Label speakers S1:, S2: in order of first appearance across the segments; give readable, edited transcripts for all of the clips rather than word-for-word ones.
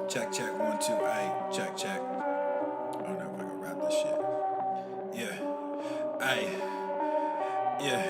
S1: Check, 1, 2, ayy, check. I don't know if I can rap this shit. Yeah, ayy, yeah.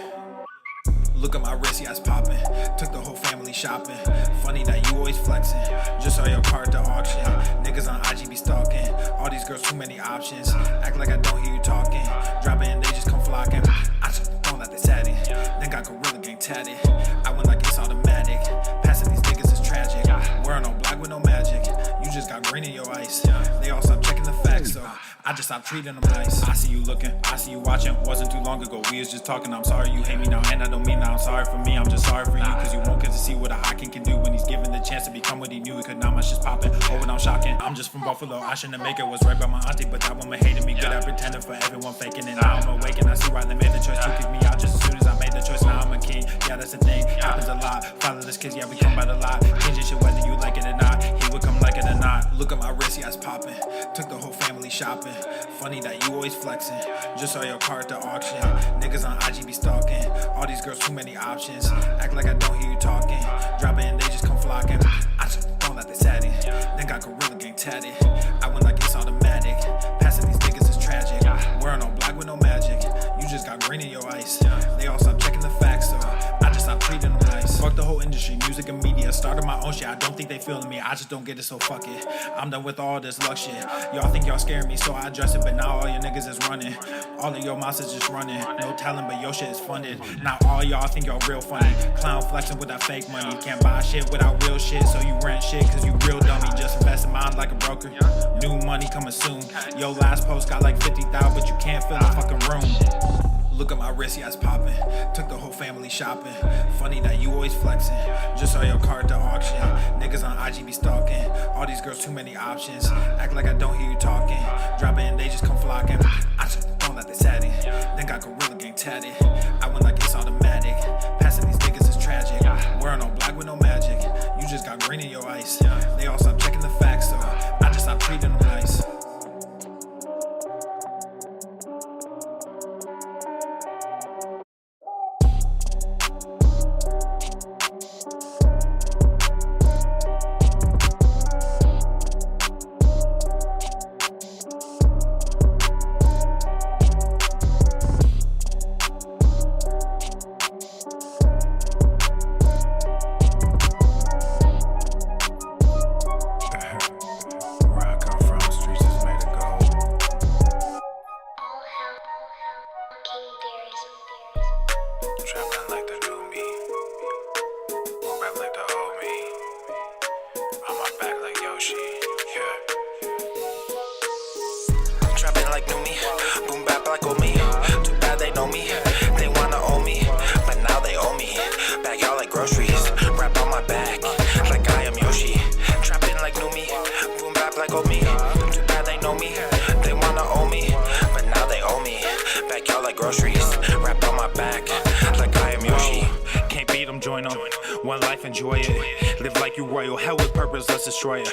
S1: Look at my wrist, yeah, it's poppin'. Took the whole family shopping. Funny that you always flexing. Just saw your car at the auction. Niggas on IG be stalking. All these girls, too many options. Act like I don't hear you talking. Drop it and they just come flocking. I just thrown out the tatty. Then got Gorilla Gang tatted. I went like it's automatic. Passing these niggas is tragic. Wearing on black with no magic. You just got green in your ice. They all stop checking the facts, so I just stopped treating them nice. I see you looking, I see you watching. Wasn't too long ago, we was just talking. I'm sorry you hate me now, and I don't mean that I'm sorry for me. I'm just sorry for you, cause you won't get to see what a hot king can do when he's given the chance to become what he knew. He could not much just popping. Oh, and I'm shocking. I'm just from Buffalo, I shouldn't make it. Was right by my auntie, but that woman hated me. Good at pretending for everyone faking it. Now I'm awake and I see why they made the choice to kick me out just as soon as I made the choice. Now I'm a king, yeah, that's the thing. Happens a lot. Fatherless kids, yeah, we come by the lot. Changing shit whether you like it or not. He would come like it or not. Look at my wrist, yeah, it's popping. Took the whole family shopping. Funny that you always flexing. Just saw your car at the auction. Niggas on IG be stalking. All these girls, too many options. Act like I don't hear you talking. Drop it and they just come flocking. I just thrown out the tatty. Then got Gorilla Gang tatted. I went like it's automatic. Passing these niggas is tragic. Wearing all black with no magic. You just got green in your ice. They all stop checking the facts, so I just stopped treating them nice. Fuck the whole industry, music and media. Started my own shit, I don't think they feeling me. I just don't get it, so fuck it. I'm done with all this luck shit. Y'all think y'all scaring me, so I address it. But now all your niggas is running. All of your monsters just running. No talent, but your shit is funded. Now all y'all think y'all real funny. Clown flexing with that fake money. Can't buy shit without real shit, so you rent shit cause you real dummy. Just invest in mine like a broker. New money coming soon. Yo, last post got like 50,000, but you can't fill the fucking room. Look at my wrist, yeah, it's popping. Took the whole family shopping. Funny that you always flexing. Just saw your car at the auction. Niggas on IG be stalking. All these girls, too many options. Act like I don't hear you talking. Drop it and they just come flocking. I just thrown out the tatty. Then got Gorilla Gang tatted. I went like it's automatic. Passing these niggas is tragic. Wearing all black with no magic. You just got green in your ice. They all stop checking the facts, so I just stopped treating them nice.
S2: Trapping like the new me, move back like the old me. On my back like Yoshi, yeah. Trapping like new me, boom bap like old me. Too bad they know me, they wanna own me, but now they owe me. Bag y'all like groceries, wrap on my back like I am Yoshi. Trapping like new me, boom bap like old me. Too bad they know me, they wanna own me, but now they owe me. Bag y'all like groceries, wrap on my back like I am Yoshi. Can't beat them, join them. One life, enjoy it. Live like you royal, hell with purpose, let's destroy it.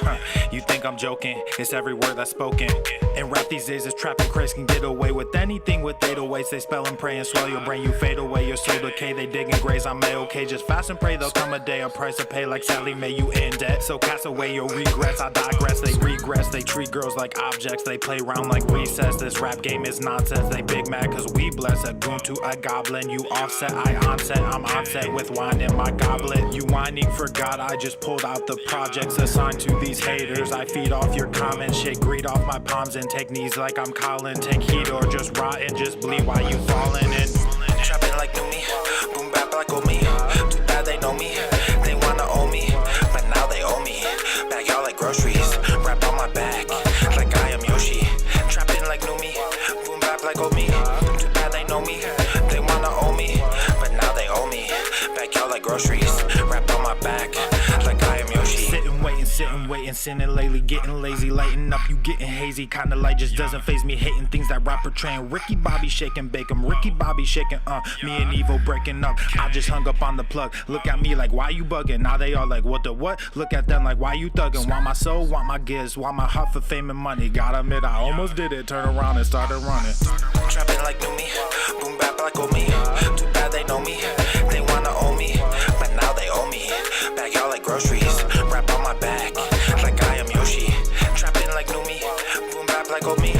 S2: You think I'm joking? It's every word that's spoken. And rap these days is trapping craze, can get away with anything with 808s. They spell and pray and swell your brain, you fade away. Your soul decay, they dig and graze. I'm A-okay, just fast and pray. There'll come a day, a price to pay like Sally May, you in debt. So cast away your regrets, I digress. They regress, they treat girls like objects. They play around like recess. This rap game is nonsense. They big mad cause we bless. A goon to a goblin, you offset, I onset. I'm onset with wine in my goblet. You whining for God, I just pulled out the projects assigned to these haters. I feed off your comments, shake greed off my palms and take knees like I'm Colin. Take heat or just rot and just bleed while you falling in. Trapping like new me, boom bap like old me. Too bad they know me, they wanna own me, but now they owe me. Bag y'all like groceries, wrap on my back like I am Yoshi. Trapping like new me, boom bap like old me. Too bad they know me, they wanna own me, but now they owe me. Bag y'all like groceries, wrap on my back like I am Yoshi. Sitting, waiting, sinning lately, getting lazy, lighting up, you getting hazy. Kinda light just doesn't faze me, hating things that rap portraying. Ricky Bobby shaking, bake 'em, Ricky Bobby shaking, me and Evo breaking up. I just hung up on the plug. Look at me like, why you bugging? Now they all like, what the what? Look at them like, why you thugging? Want my soul, want my gifts, want my heart for fame and money. Gotta admit, I almost did it. Turn around and started running. Trapping like new me, boom bap like old me. Too bad they know me, they wanna own me, but now they owe me. Back groceries. Wrap on my back like I am Yoshi. Trapping like Numi, boom bap like old me.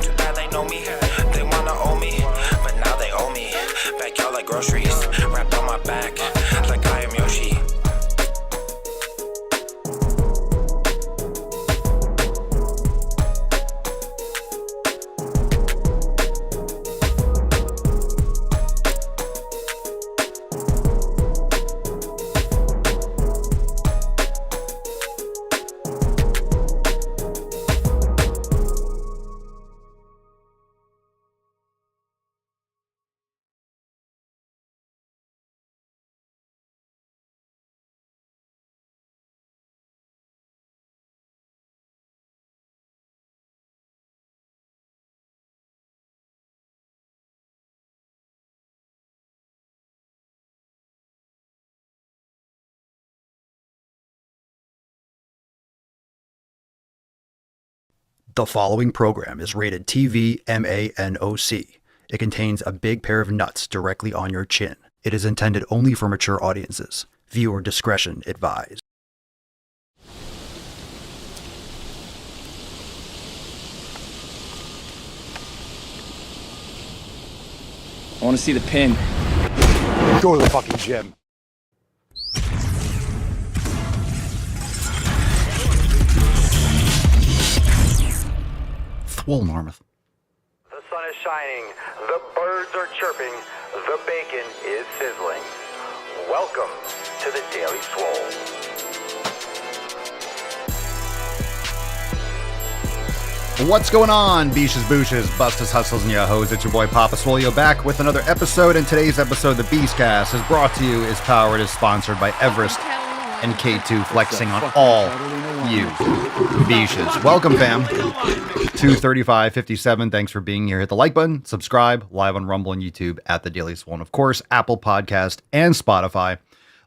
S2: Too bad they know me, they wanna owe me, but now they owe me. Backyard like groceries. Wrap on my back like I am Yoshi.
S3: The following program is rated TV MANOC. It contains a big pair of nuts directly on your chin. It is intended only for mature audiences. Viewer discretion advised.
S4: I want to see the pin.
S3: Go to the fucking gym. Swole Marmoth.
S5: The sun is shining, the birds are chirping, the bacon is sizzling. Welcome to the Daily Swole.
S3: What's going on, beaches, booshes, bustas, hustles, and yahos? It's your boy Papa Swole back with another episode. And today's episode, the Beastcast, is brought to you, is powered, is sponsored by Everest and K2, flexing on all you beaches. Welcome, fam. 23557. Thanks for being here. Hit the like button, subscribe, live on Rumble and YouTube at the Daily Swole, and of course, Apple Podcast and Spotify.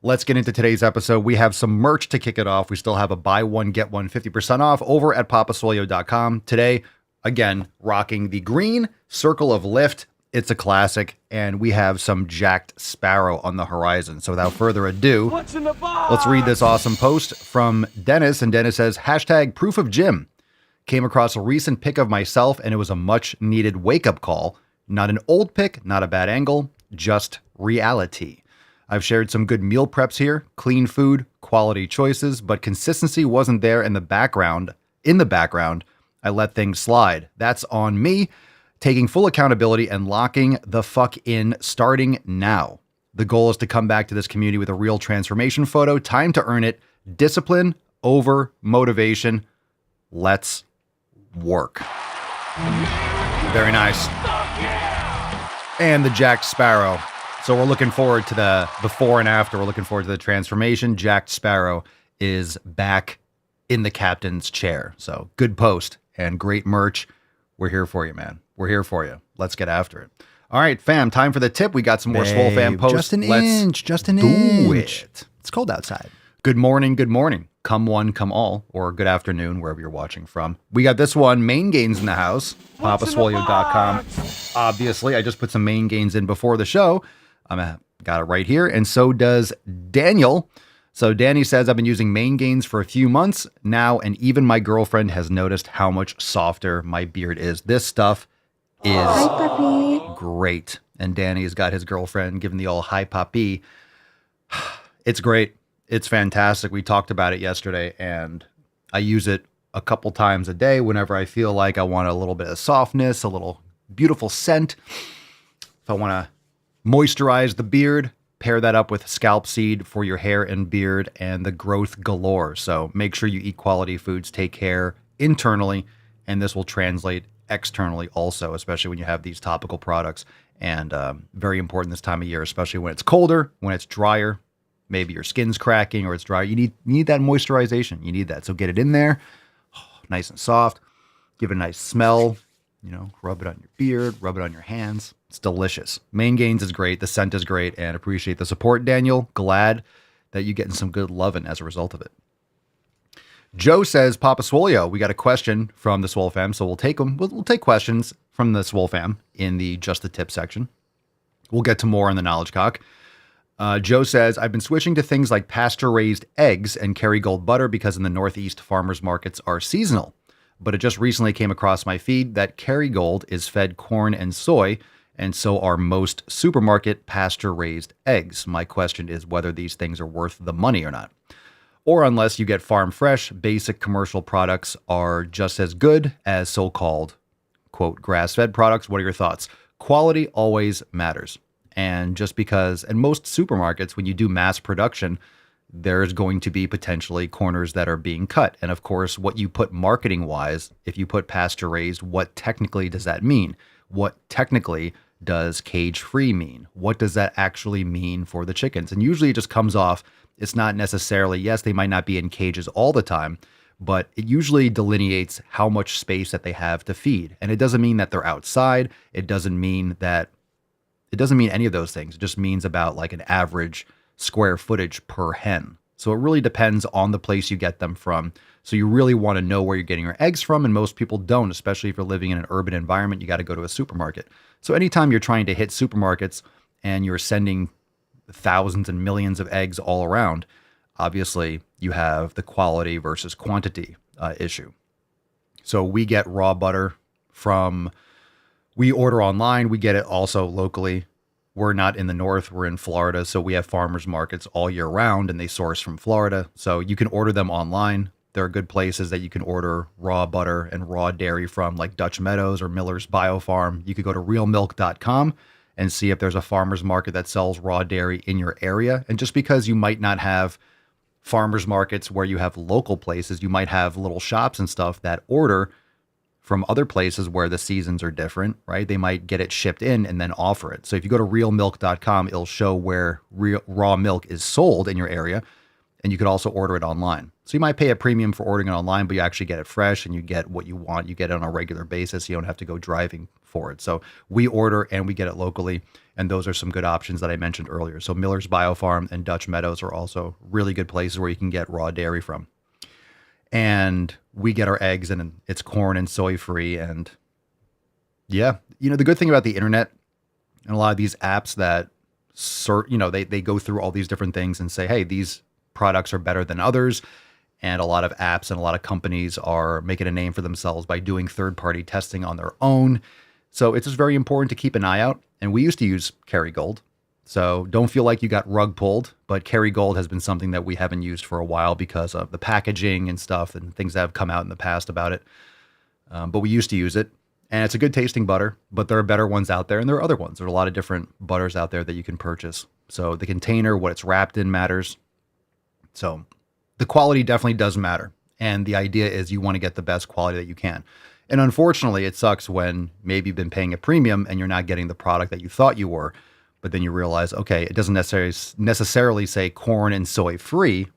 S3: Let's get into today's episode. We have some merch to kick it off. We still have a buy one, get one 50% off over at papaswolio.com. Today, again, rocking the green Circle of Lift. It's a classic, and we have some Jacked Sparrow on the horizon. So without further ado, let's read this awesome post from Dennis. And Dennis says, hashtag proof of gym. Came across a recent pic of myself, and it was a much-needed wake-up call. Not an old pic, not a bad angle, just reality. I've shared some good meal preps here, clean food, quality choices, but consistency wasn't there in the background. I let things slide. That's on me. Taking full accountability and locking the fuck in starting now. The goal is to come back to this community with a real transformation photo. Time to earn it. Discipline over motivation. Let's work. Very nice. And the Jacked Sparrow. So we're looking forward to the before and after. We're looking forward to the transformation. Jacked Sparrow is back in the captain's chair. So good post and great merch. We're here for you, man. We're here for you. Let's get after it. All right, fam, time for the tip. We got some more Swole fam posts.
S6: Just an
S3: do
S6: inch.
S3: it.
S6: It's cold outside.
S3: Good morning, good morning. Come one, come all, or good afternoon, wherever you're watching from. We got this one, Main Gains in the house, papaswolio.com. Obviously, I just put some Main Gains in before the show. Got it right here, and so does Daniel. So Danny says, I've been using Main Gains for a few months now, and even my girlfriend has noticed how much softer my beard is. This stuff is great. And Danny has got his girlfriend giving the old hi puppy. It's great. It's fantastic. We talked about it yesterday, and I use it a couple times a day whenever I feel like I want a little bit of softness, a little beautiful scent. If I want to moisturize the beard, pair that up with scalp seed for your hair and beard and the growth galore. So make sure you eat quality foods, take care internally, and this will translate externally also, especially when you have these topical products. And very important this time of year, especially when it's colder, when it's drier, maybe your skin's cracking or it's dry. You need that moisturization. You need that. So get it in there, nice and soft. Give it a nice smell. Rub it on your beard, rub it on your hands. It's delicious. Main Gains is great. The scent is great, and appreciate the support, Daniel. Glad that you're getting some good loving as a result of it. Joe says, Papa Swolio, we got a question from the Swole fam, so we'll take them. We'll take questions from the Swole fam in the Just the Tip section. We'll get to more in the Knowledge Cock. Joe says, I've been switching to things like pasture-raised eggs and Kerrygold butter because in the Northeast, farmers markets are seasonal. But it just recently came across my feed that Kerrygold is fed corn and soy, and so are most supermarket pasture-raised eggs. My question is whether these things are worth the money or not. Or unless you get farm fresh, basic commercial products are just as good as so-called, quote, grass-fed products. What are your thoughts? Quality always matters. And just because, and most supermarkets, when you do mass production, there's going to be potentially corners that are being cut. And of course, what you put marketing wise, if you put pasture raised, what technically does that mean? What technically does cage free mean? What does that actually mean for the chickens? And usually it just comes off, it's not necessarily, yes, they might not be in cages all the time, but it usually delineates how much space that they have to feed. And it doesn't mean that they're outside. It doesn't mean any of those things. It just means about like an average square footage per hen. So it really depends on the place you get them from. So you really want to know where you're getting your eggs from, and most people don't, especially if you're living in an urban environment. You got to go to a supermarket. So anytime you're trying to hit supermarkets and you're sending thousands and millions of eggs all around, obviously you have the quality versus quantity issue. So we get raw butter we order online. We get it also locally. We're not in the north, we're in Florida. So we have farmers markets all year round and they source from Florida. So you can order them online. There are good places that you can order raw butter and raw dairy from, like Dutch Meadows or Miller's Biofarm. You could go to realmilk.com and see if there's a farmer's market that sells raw dairy in your area. And just because you might not have farmers markets where you have local places, you might have little shops and stuff that order from other places where the seasons are different, right? They might get it shipped in and then offer it. So if you go to realmilk.com, it'll show where raw milk is sold in your area, and you could also order it online. So you might pay a premium for ordering it online, but you actually get it fresh and you get what you want. You get it on a regular basis. You don't have to go driving for it. So we order and we get it locally, and those are some good options that I mentioned earlier. So Miller's Biofarm and Dutch Meadows are also really good places where you can get raw dairy from. And we get our eggs and it's corn and soy free. And yeah, the good thing about the internet and a lot of these apps that, they go through all these different things and say, hey, these products are better than others. And a lot of apps and a lot of companies are making a name for themselves by doing third-party testing on their own. So it's just very important to keep an eye out. And we used to use Kerrygold. So don't feel like you got rug pulled, but Kerrygold has been something that we haven't used for a while because of the packaging and stuff and things that have come out in the past about it. But we used to use it, and it's a good tasting butter, but there are better ones out there and there are other ones. There are a lot of different butters out there that you can purchase. So the container, what it's wrapped in matters. So the quality definitely does matter. And the idea is you want to get the best quality that you can. And unfortunately, it sucks when maybe you've been paying a premium and you're not getting the product that you thought you were. But then you realize, okay, it doesn't necessarily say corn and soy free.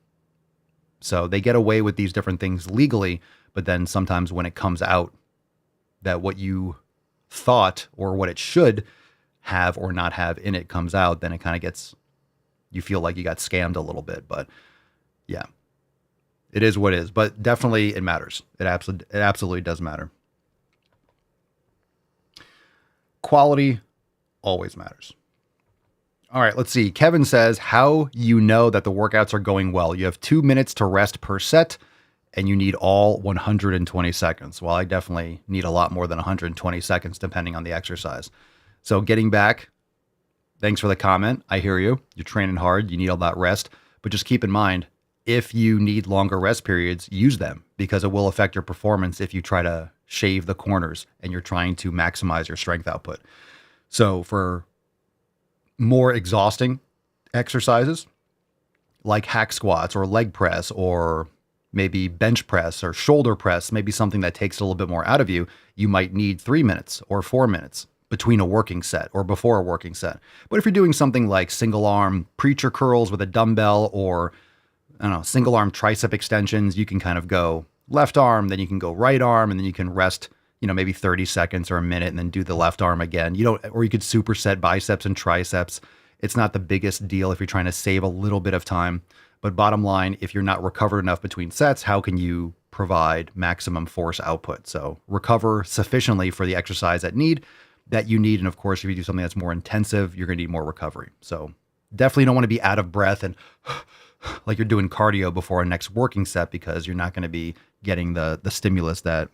S3: So they get away with these different things legally. But then sometimes when it comes out that what you thought or what it should have or not have in it comes out, then it kind of you feel like you got scammed a little bit. But yeah, it is what it is. But definitely it matters. It absolutely does matter. Quality always matters. All right, let's see. Kevin says, how you know that the workouts are going well. You have 2 minutes to rest per set, and you need all 120 seconds. Well, I definitely need a lot more than 120 seconds, depending on the exercise. So getting back, thanks for the comment. I hear you. You're training hard. You need all that rest. But just keep in mind, if you need longer rest periods, use them, because it will affect your performance if you try to shave the corners and you're trying to maximize your strength output. So for more exhausting exercises like hack squats or leg press or maybe bench press or shoulder press, maybe something that takes a little bit more out of you, you might need 3 minutes or 4 minutes between a working set or before a working set. But if you're doing something like single arm preacher curls with a dumbbell or single arm tricep extensions, you can kind of go left arm, then you can go right arm, and then you can rest maybe 30 seconds or a minute and then do the left arm again. Or you could superset biceps and triceps. It's not the biggest deal if you're trying to save a little bit of time. But bottom line, if you're not recovered enough between sets, how can you provide maximum force output? So recover sufficiently for the exercise that you need. And of course, if you do something that's more intensive, you're going to need more recovery. So Definitely don't want to be out of breath and like you're doing cardio before a next working set, because you're not going to be getting the stimulus that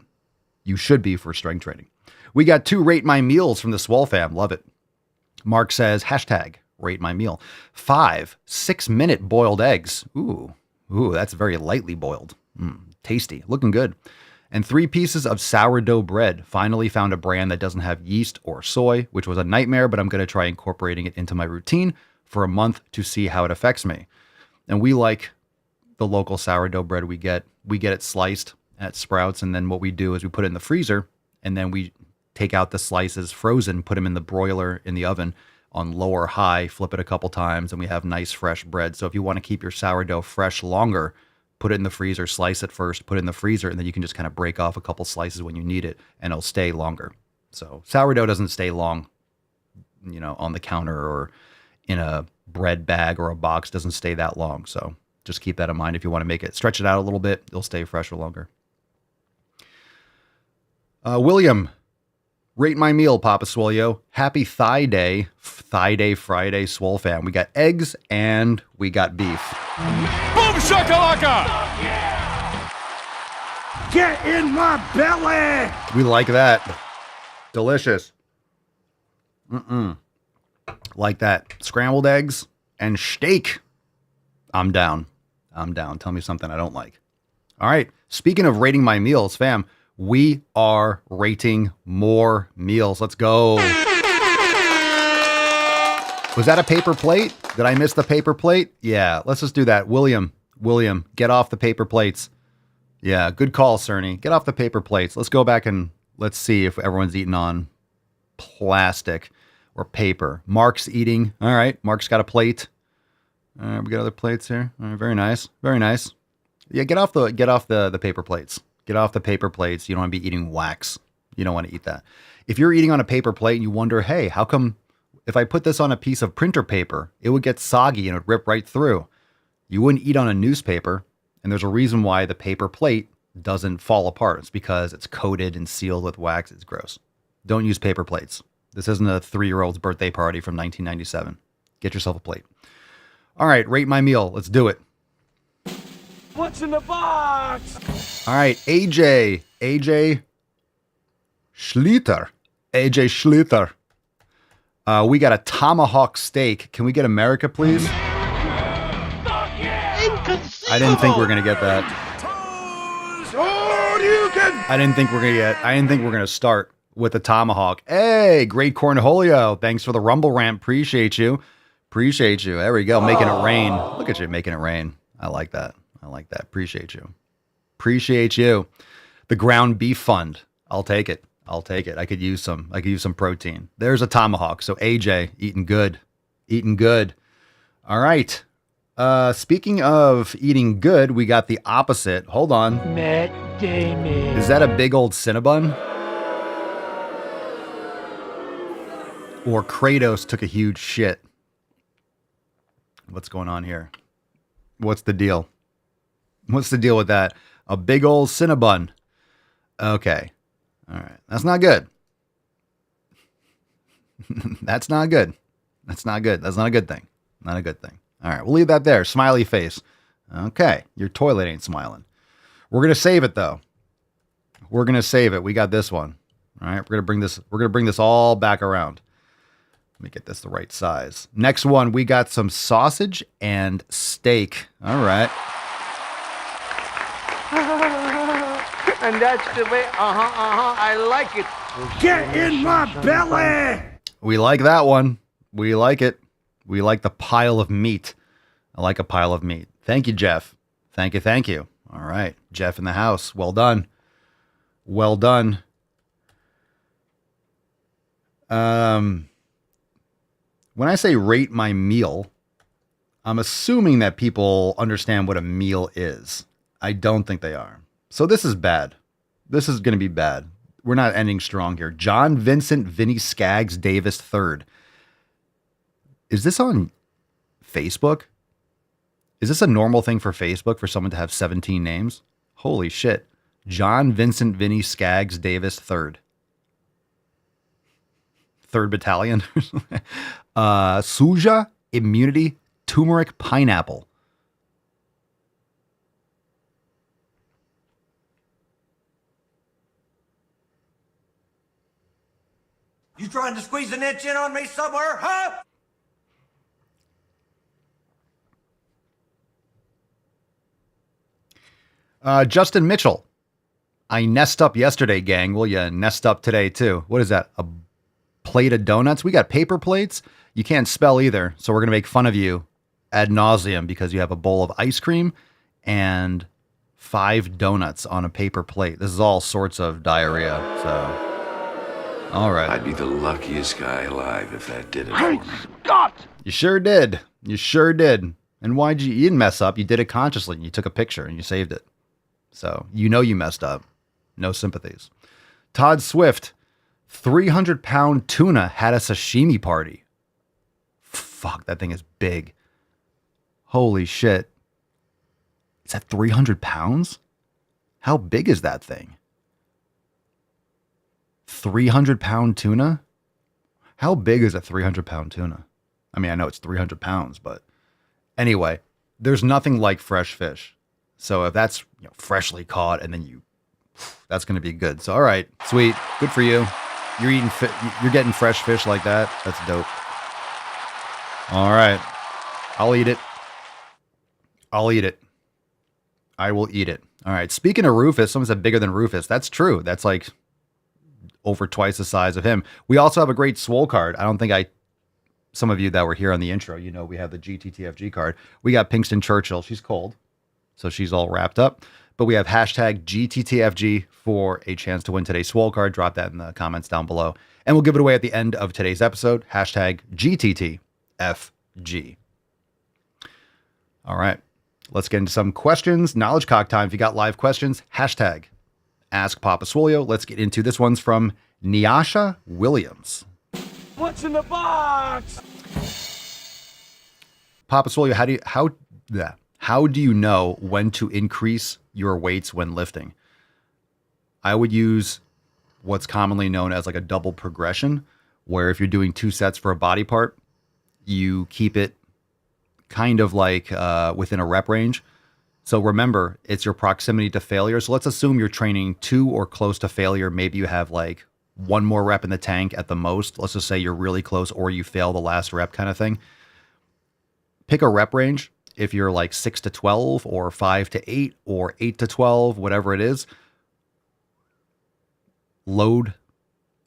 S3: you should be for strength training. We got 2 rate my meals from the Swole fam. Love it. Mark says, hashtag rate my meal. 5 6-minute boiled eggs. Ooh, that's very lightly boiled. Tasty, looking good. And 3 pieces of sourdough bread. Finally found a brand that doesn't have yeast or soy, which was a nightmare, but I'm going to try incorporating it into my routine for a month to see how it affects me. And we like the local sourdough bread we get. We get it sliced at Sprouts, and then what we do is we put it in the freezer, and then we take out the slices frozen, put them in the broiler in the oven on low or high, flip it a couple times, and we have nice fresh bread. So if you want to keep your sourdough fresh longer, put it in the freezer, slice it first, put it in the freezer, and then you can just kind of break off a couple slices when you need it, and it'll stay longer. So sourdough doesn't stay long, on the counter or in a bread bag or a box, doesn't stay that long. So just keep that in mind. If you want to make it, stretch it out a little bit, it'll stay fresher longer. William, rate my meal, Papa Swolio. Happy Thigh Day Friday, Swole fam. We got eggs and we got beef.
S6: Boom shakalaka! Get in my belly!
S3: We like that. Delicious. Like that. Scrambled eggs and steak. I'm down. Tell me something I don't like. All right. Speaking of rating my meals, fam, we are rating more meals. Let's go. Was that a paper plate? Did I miss the paper plate? Yeah, let's just do that. William, get off the paper plates. Yeah, good call, Cerny. Get off the paper plates. Let's go back and let's see if everyone's eating on plastic or paper. Mark's eating. All right, Mark's got a plate. All right, we got other plates here. All right, very nice. Yeah, get off the paper plates. Get off the paper plates. You don't want to be eating wax. You don't want to eat that. If you're eating on a paper plate and you wonder, hey, how come if I put this on a piece of printer paper, it would get soggy and it would rip right through? You wouldn't eat on a newspaper. And there's a reason why the paper plate doesn't fall apart. It's because it's coated and sealed with wax. It's gross. Don't use paper plates. This isn't a 3-year-old's birthday party from 1997. Get yourself a plate. All right, rate my meal. Let's do it.
S6: What's in the box?
S3: All right, AJ Schlitter. We got a tomahawk steak. Can we get America, please? I didn't think we were going to get that. I didn't think we're going to start with the tomahawk. Hey, great cornholio. Thanks for the rumble rant. Appreciate you. There we go. Making it rain. Look at you making it rain. I like that. Appreciate you. The ground beef fund. I'll take it. I could use some protein. There's a tomahawk. So AJ, eating good. All right. Speaking of eating good, we got the opposite. Hold on.
S6: Matt Damon.
S3: Is that a big old Cinnabon? Or Kratos took a huge shit? What's going on here? What's the deal? What's the deal with that? A big old Cinnabon. Okay. All right. That's not good. That's not good. That's not a good thing. Not a good thing. All right. We'll leave that there. Smiley face. Okay. Your toilet ain't smiling. We're going to save it though. We got this one. All right. We're going to bring this all back around. Let me get this the right size. Next one, we got some sausage and steak. All right.
S6: And that's the way, I like it. Get in my belly!
S3: We like that one. We like it. We like the pile of meat. I like a pile of meat. Thank you, Jeff. Thank you. All right. Jeff in the house. Well done. When I say rate my meal, I'm assuming that people understand what a meal is. I don't think they are. So this is bad. This is going to be bad. We're not ending strong here. John Vincent Vinny Skaggs Davis III. Is this on Facebook? Is this a normal thing for Facebook for someone to have 17 names? Holy shit. John Vincent Vinny Skaggs Davis III. 3rd Battalion. Suja Immunity Turmeric Pineapple.
S7: You trying to squeeze an inch in on me somewhere, huh?
S3: Justin Mitchell. I nest up yesterday, gang. Will you nest up today, too? What is that? A plate of donuts? We got paper plates. You can't spell either, so we're going to make fun of you ad nauseum because you have a bowl of ice cream and 5 donuts on a paper plate. This is all sorts of diarrhea, so... All right.
S8: I'd be the luckiest guy alive if that did it
S6: Great
S8: for me.
S6: Scott!
S3: You sure did. You sure did. And why'd you didn't mess up? You did it consciously. You took a picture and you saved it. So you know you messed up. No sympathies. Todd Swift, 300-pound tuna had a sashimi party. Fuck, that thing is big. Holy shit. Is that 300 pounds? How big is that thing? 300-pound tuna? How big is a 300-pound tuna? I mean, I know it's 300 pounds, but anyway, there's nothing like fresh fish. So if that's freshly caught and then that's going to be good. So, all right, sweet. Good for you. You're getting fresh fish like that. That's dope. All right. I'll eat it. I'll eat it. I will eat it. All right. Speaking of Rufus, someone said bigger than Rufus. That's true. That's like over twice the size of him. We also have a great Swole card. I don't think some of you that were here on the intro, we have the GTTFG card. We got Pinkston Churchill. She's cold, so she's all wrapped up. But we have hashtag GTTFG for a chance to win today's Swole card. Drop that in the comments down below. And we'll give it away at the end of today's episode. Hashtag GTTFG. All right. Let's get into some questions. Knowledge Cock time. If you got live questions, hashtag Ask Papa Swolio. Let's get into this one's from Nyasha Williams.
S6: What's in the box?
S3: Papa Swolio, how do you know when to increase your weights when lifting? I would use what's commonly known as like a double progression, where if you're doing 2 sets for a body part, you keep it kind of like within a rep range. So remember, it's your proximity to failure. So let's assume you're training 2 or close to failure. Maybe you have like 1 more rep in the tank at the most. Let's just say you're really close or you fail the last rep kind of thing. Pick a rep range. If you're like 6 to 12 or 5 to 8 or 8 to 12, whatever it is, load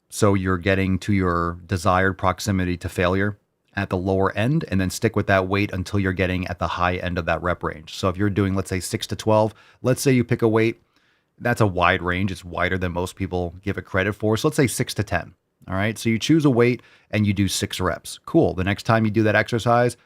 S3: so you're getting to your desired proximity to failure at the lower end, and then stick with that weight until you're getting at the high end of that rep range. So if you're doing, let's say 6 to 12, let's say you pick a weight, that's a wide range. It's wider than most people give it credit for. So let's say 6 to 10. All right. So you choose a weight and you do 6 reps. Cool. The next time you do that exercise,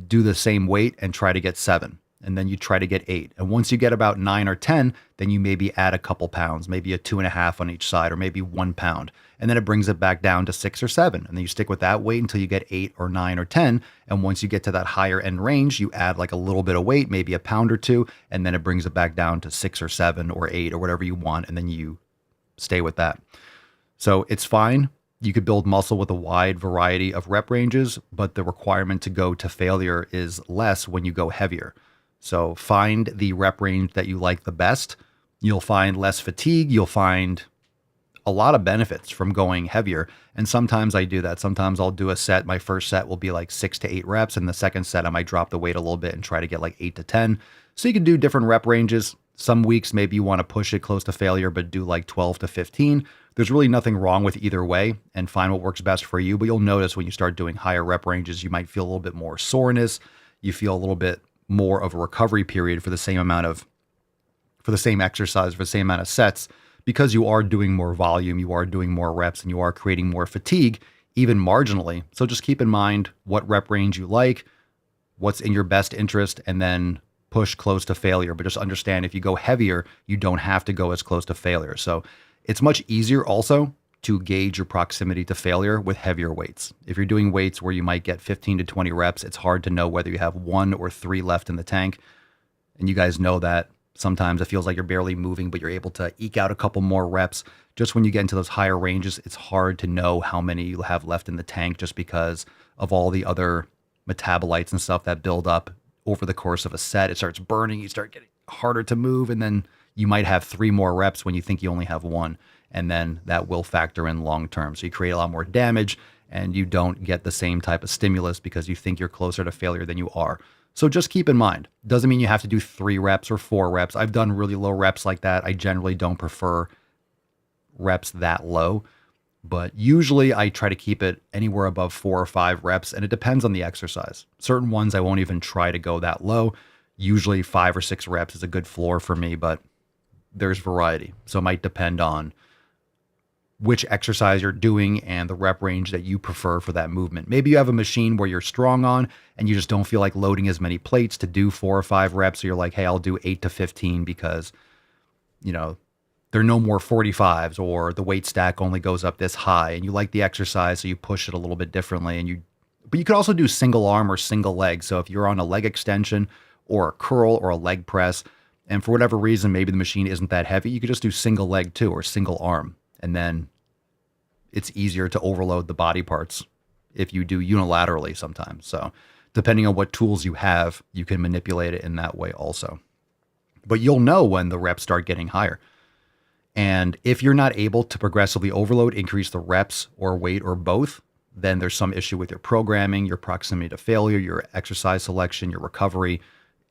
S3: do the same weight and try to get 7. And then you try to get 8. And once you get about 9 or 10, then you maybe add a couple pounds, maybe a 2.5 on each side, or maybe 1 pound. And then it brings it back down to 6 or 7. And then you stick with that weight until you get 8 or 9 or 10. And once you get to that higher end range, you add like a little bit of weight, maybe a pound or 2, and then it brings it back down to 6 or 7 or 8 or whatever you want. And then you stay with that. So it's fine. You could build muscle with a wide variety of rep ranges, but the requirement to go to failure is less when you go heavier. So find the rep range that you like the best. You'll find less fatigue. You'll find a lot of benefits from going heavier. And sometimes I do that. Sometimes I'll do a set. My first set will be like 6 to 8 reps. And the second set, I might drop the weight a little bit and try to get like 8 to 10. So you can do different rep ranges. Some weeks, maybe you want to push it close to failure, but do like 12 to 15. There's really nothing wrong with either way, and find what works best for you. But you'll notice when you start doing higher rep ranges, you might feel a little bit more soreness. You feel a little bit more of a recovery period for the same exercise, for the same amount of sets, because you are doing more volume, you are doing more reps, and you are creating more fatigue, even marginally. So just keep in mind what rep range you like, what's in your best interest, and then push close to failure. But just understand, if you go heavier, you don't have to go as close to failure. So it's much easier also to gauge your proximity to failure with heavier weights. If you're doing weights where you might get 15 to 20 reps, it's hard to know whether you have 1 or 3 left in the tank. And you guys know that sometimes it feels like you're barely moving, but you're able to eke out a couple more reps. Just when you get into those higher ranges, it's hard to know how many you'll have left in the tank just because of all the other metabolites and stuff that build up over the course of a set. It starts burning, you start getting harder to move, and then you might have 3 more reps when you think you only have 1. And then that will factor in long term. So you create a lot more damage and you don't get the same type of stimulus because you think you're closer to failure than you are. So just keep in mind, doesn't mean you have to do 3 reps or 4 reps. I've done really low reps like that. I generally don't prefer reps that low, but usually I try to keep it anywhere above 4 or 5 reps, and it depends on the exercise. Certain ones I won't even try to go that low. Usually 5 or 6 reps is a good floor for me, but there's variety. So it might depend on which exercise you're doing and the rep range that you prefer for that movement. Maybe you have a machine where you're strong on and you just don't feel like loading as many plates to do 4 or 5 reps. So you're like, hey, I'll do 8 to 15 because, you know, there are no more 45s, or the weight stack only goes up this high, and you like the exercise, so you push it a little bit differently. But you could also do single arm or single leg. So if you're on a leg extension or a curl or a leg press, and for whatever reason, maybe the machine isn't that heavy, you could just do single leg too, or single arm. And then it's easier to overload the body parts if you do unilaterally sometimes. So depending on what tools you have, you can manipulate it in that way also. But you'll know when the reps start getting higher. And if you're not able to progressively overload, increase the reps or weight or both, then there's some issue with your programming, your proximity to failure, your exercise selection, your recovery.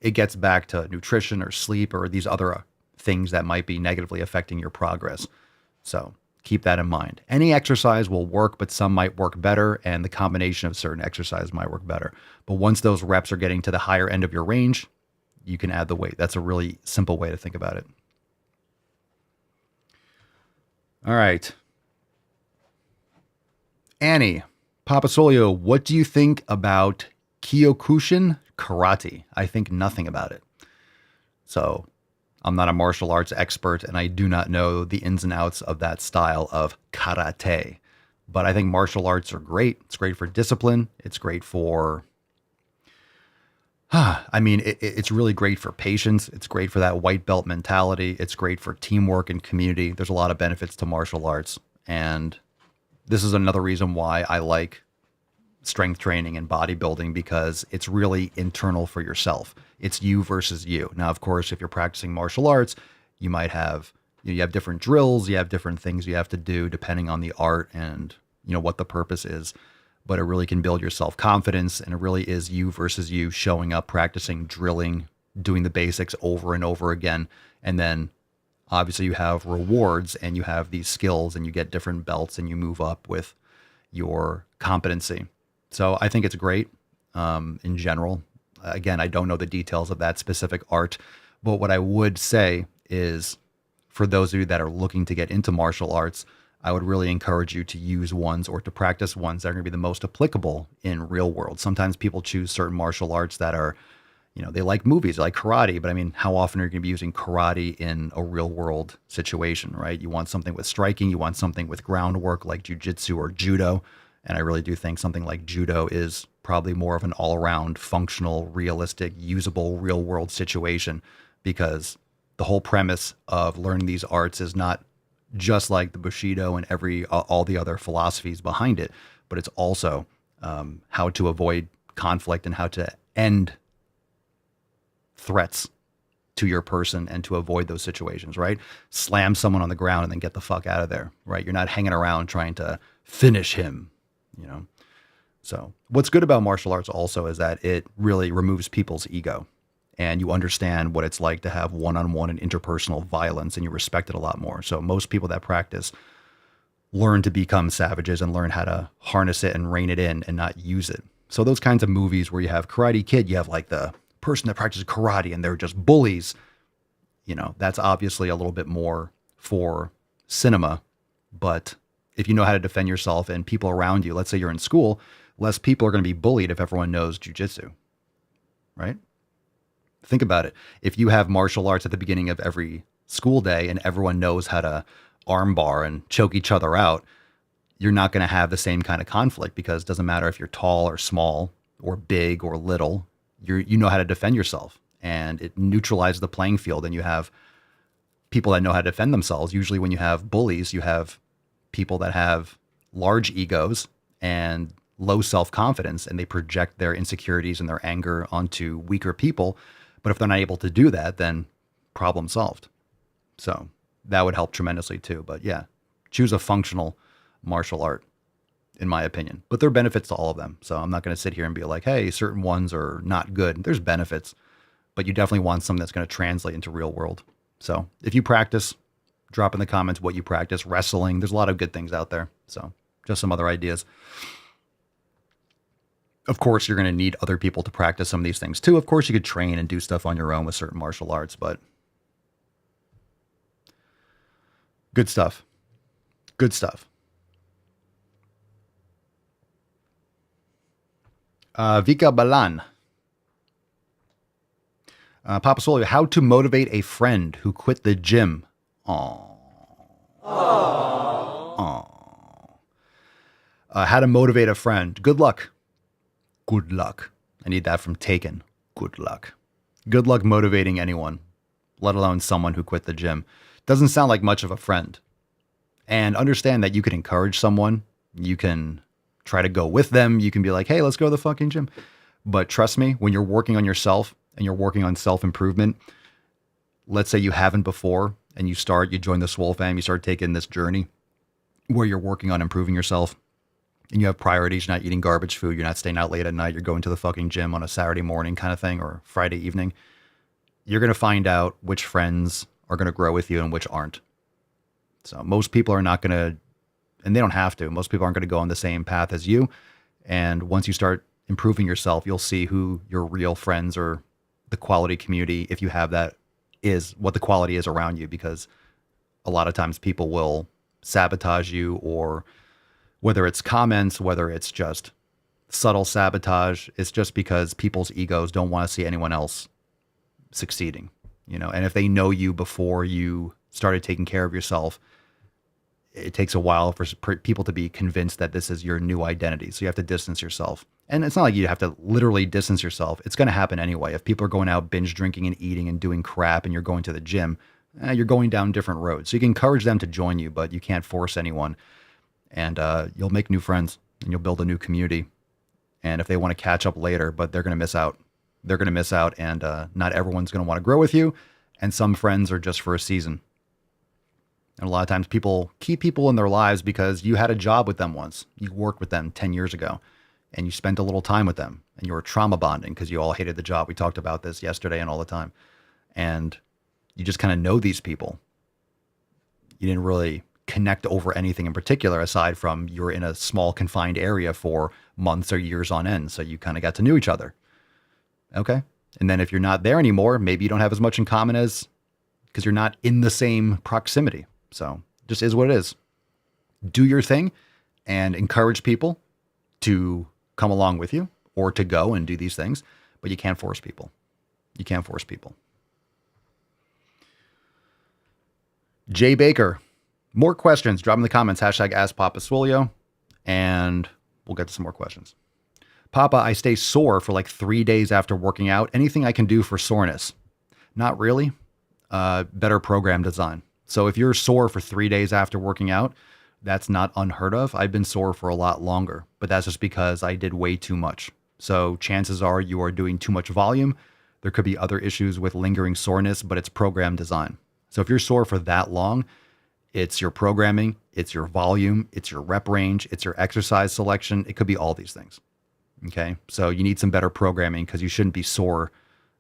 S3: It gets back to nutrition or sleep or these other things that might be negatively affecting your progress. So keep that in mind. Any exercise will work, but some might work better, and the combination of certain exercises might work better. But once those reps are getting to the higher end of your range, you can add the weight. That's a really simple way to think about it. All right. Annie, Papasolio, what do you think about Kyokushin karate? I think nothing about it. So I'm not a martial arts expert, and I do not know the ins and outs of that style of karate. But I think martial arts are great. It's great for discipline. It's great for, it's really great for patience. It's great for that white belt mentality. It's great for teamwork and community. There's a lot of benefits to martial arts. And this is another reason why I like strength training and bodybuilding, because it's really internal for yourself. It's you versus you. Now, of course, if you're practicing martial arts, you might have, you have different drills, you have different things you have to do depending on the art and, what the purpose is. But it really can build your self-confidence, and it really is you versus you, showing up, practicing, drilling, doing the basics over and over again. And then obviously you have rewards and you have these skills and you get different belts and you move up with your competency. So I think it's great in general. Again, I don't know the details of that specific art, but what I would say is, for those of you that are looking to get into martial arts, I would really encourage you to use ones or to practice ones that are going to be the most applicable in real world. Sometimes people choose certain martial arts that are, they like movies, they like karate, but how often are you going to be using karate in a real world situation, right? You want something with striking, you want something with groundwork like jujitsu or judo. And I really do think something like judo is probably more of an all-around functional, realistic, usable real world situation, because the whole premise of learning these arts is not just like the Bushido and all the other philosophies behind it, but it's also how to avoid conflict and how to end threats to your person and to avoid those situations, right? Slam someone on the ground and then get the fuck out of there, right? You're not hanging around trying to finish him, So what's good about martial arts also is that it really removes people's ego, and you understand what it's like to have one-on-one and interpersonal violence, and you respect it a lot more. So most people that practice learn to become savages and learn how to harness it and rein it in and not use it. So those kinds of movies where you have Karate Kid, you have like the person that practices karate and they're just bullies, that's obviously a little bit more for cinema. But if you know how to defend yourself and people around you, let's say you're in school, less people are going to be bullied if everyone knows jujitsu, right? Think about it. If you have martial arts at the beginning of every school day and everyone knows how to armbar and choke each other out, you're not going to have the same kind of conflict, because it doesn't matter if you're tall or small or big or little, you know how to defend yourself, and it neutralizes the playing field. And you have people that know how to defend themselves. Usually when you have bullies, you have people that have large egos and low self-confidence and they project their insecurities and their anger onto weaker people. But if they're not able to do that, then problem solved. So that would help tremendously too. But yeah, choose a functional martial art, in my opinion. But there are benefits to all of them. So I'm not going to sit here and be like, hey, certain ones are not good. There's benefits, but you definitely want something that's going to translate into real world. So if you practice, drop in the comments what you practice. Wrestling, there's a lot of good things out there. So just some other ideas. Of course, you're going to need other people to practice some of these things too. Of course, you could train and do stuff on your own with certain martial arts, but good stuff. Good stuff. Vika Balan. Papa Swole, how to motivate a friend who quit the gym. Aww. How to motivate a friend. Good luck. Good luck. I need that from Taken. Good luck. Good luck motivating anyone, let alone someone who quit the gym. Doesn't sound like much of a friend. And understand that you can encourage someone. You can try to go with them. You can be like, hey, let's go to the fucking gym. But trust me, when you're working on yourself and you're working on self-improvement, let's say you haven't before and you join the Swole fam, you start taking this journey where you're working on improving yourself and you have priorities. You're not eating garbage food. You're not staying out late at night. You're going to the fucking gym on a Saturday morning kind of thing or Friday evening. You're going to find out which friends are going to grow with you and which aren't. So most people are not going to, and they don't have to, most people aren't going to go on the same path as you. And once you start improving yourself, you'll see who your real friends or the quality community, if you have that, is what the quality is around you. Because a lot of times people will sabotage you, or whether it's comments, whether it's just subtle sabotage, it's just because people's egos don't want to see anyone else succeeding, and if they know you before you started taking care of yourself, it takes a while for people to be convinced that this is your new identity. So you have to distance yourself. And it's not like you have to literally distance yourself. It's going to happen anyway. If people are going out binge drinking and eating and doing crap and you're going to the gym, you're going down different roads. So you can encourage them to join you, but you can't force anyone. And you'll make new friends and you'll build a new community. And if they want to catch up later, but they're going to miss out. They're going to miss out, and not everyone's going to want to grow with you. And some friends are just for a season. And a lot of times people keep people in their lives because you had a job with them once. You worked with them 10 years ago and you spent a little time with them and you were trauma bonding because you all hated the job. We talked about this yesterday and all the time. And you just kind of know these people. You didn't really connect over anything in particular aside from you're in a small confined area for months or years on end. So you kind of got to know each other. Okay. And then if you're not there anymore, maybe you don't have as much in common as because you're not in the same proximity. So just is what it is. Do your thing and encourage people to come along with you or to go and do these things, but you can't force people. You can't force people. Jay Baker, more questions. Drop in the comments, #AskPapaSwolio, and we'll get to some more questions. Papa, I stay sore for like 3 days after working out. Anything I can do for soreness? Not really. Better program design. So if you're sore for 3 days after working out, that's not unheard of. I've been sore for a lot longer, but that's just because I did way too much. So chances are you are doing too much volume. There could be other issues with lingering soreness, but it's program design. So if you're sore for that long, it's your programming, it's your volume, it's your rep range, it's your exercise selection. It could be all these things. Okay. So you need some better programming because you shouldn't be sore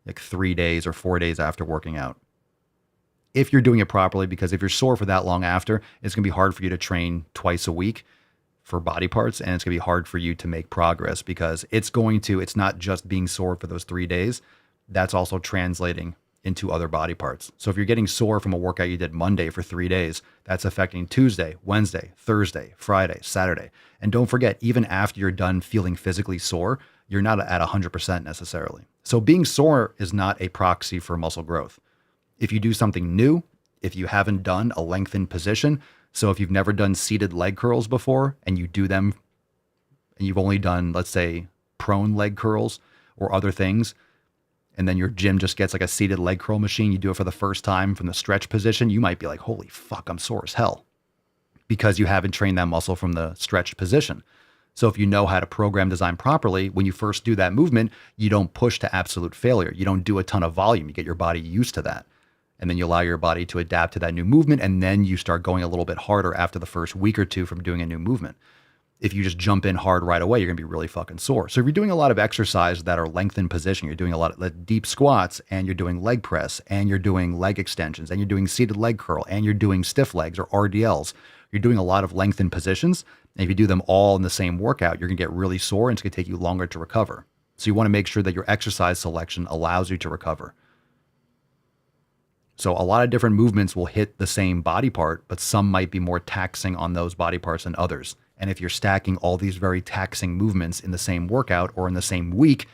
S3: like 3 days or 4 days after working out. If you're doing it properly, because if you're sore for that long after, it's going to be hard for you to train twice a week for body parts. And it's going to be hard for you to make progress because it's not just being sore for those 3 days. That's also translating into other body parts. So if you're getting sore from a workout you did Monday for 3 days, that's affecting Tuesday, Wednesday, Thursday, Friday, Saturday. And don't forget, even after you're done feeling physically sore, you're not at 100% necessarily. So being sore is not a proxy for muscle growth. If you do something new, if you haven't done a lengthened position, so if you've never done seated leg curls before and you do them and you've only done, let's say, prone leg curls or other things, and then your gym just gets like a seated leg curl machine, you do it for the first time from the stretch position, you might be like, holy fuck, I'm sore as hell, because you haven't trained that muscle from the stretched position. So if you know how to program design properly, when you first do that movement, you don't push to absolute failure. You don't do a ton of volume. You get your body used to that. And then you allow your body to adapt to that new movement. And then you start going a little bit harder after the first week or two from doing a new movement. If you just jump in hard right away, you're going to be really fucking sore. So if you're doing a lot of exercise that are lengthened position, you're doing a lot of deep squats, and you're doing leg press, and you're doing leg extensions, and you're doing seated leg curl, and you're doing stiff legs or RDLs, you're doing a lot of lengthened positions. And if you do them all in the same workout, you're going to get really sore, and it's going to take you longer to recover. So you want to make sure that your exercise selection allows you to recover. So a lot of different movements will hit the same body part, but some might be more taxing on those body parts than others. And if you're stacking all these very taxing movements in the same workout or in the same week,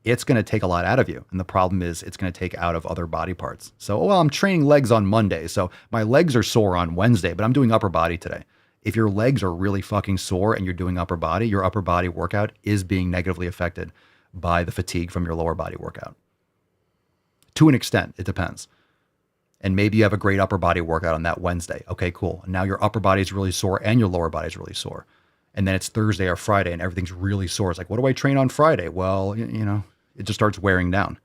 S3: it's going to take a lot out of you. And the problem is it's going to take out of other body parts. So, well, I'm training legs on Monday, so my legs are sore on Wednesday, but I'm doing upper body today. If your legs are really fucking sore and you're doing upper body, your upper body workout is being negatively affected by the fatigue from your lower body workout. To an extent, it depends. And maybe you have a great upper body workout on that Wednesday. Okay, cool. Now your upper body is really sore and your lower body is really sore. And then it's Thursday or Friday and everything's really sore. It's like, what do I train on Friday? Well, you know, it just starts wearing down.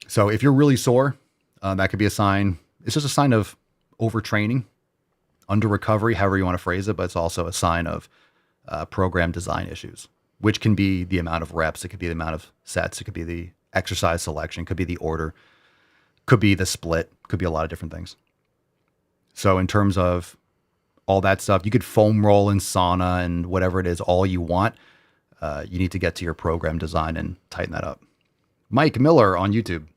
S3: So if you're really sore, that could be a sign. It's just a sign of overtraining, under recovery, however you want to phrase it, but it's also a sign of program design issues, which can be the amount of reps. It could be the amount of sets. It could be the exercise selection. It could be the order. Could be the split, could be a lot of different things. So in terms of all that stuff, you could foam roll in sauna and whatever it is, all you want. You need to get to your program design and tighten that up. Mike Miller on YouTube.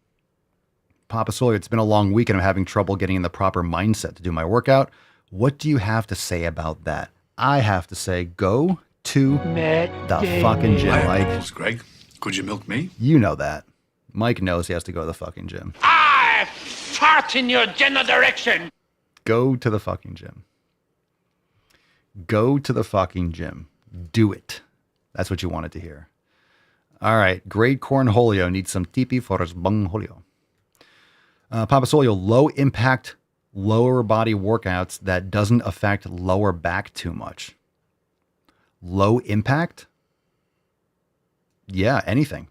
S3: Papa Swole, it's been a long week and I'm having trouble getting in the proper mindset to do my workout. What do you have to say about that? I have to say, go to the fucking gym, Mike.
S9: It's Greg. Could you milk me?
S3: You know that. Mike knows he has to go to the fucking gym.
S6: I fart in your general direction.
S3: Go to the fucking gym. Go to the fucking gym. Do it. That's what you wanted to hear. All right. Great Cornholio needs some tipi for his bungholio. Papa Solio, low impact, lower body workouts that doesn't affect lower back too much. Low impact? Yeah, anything.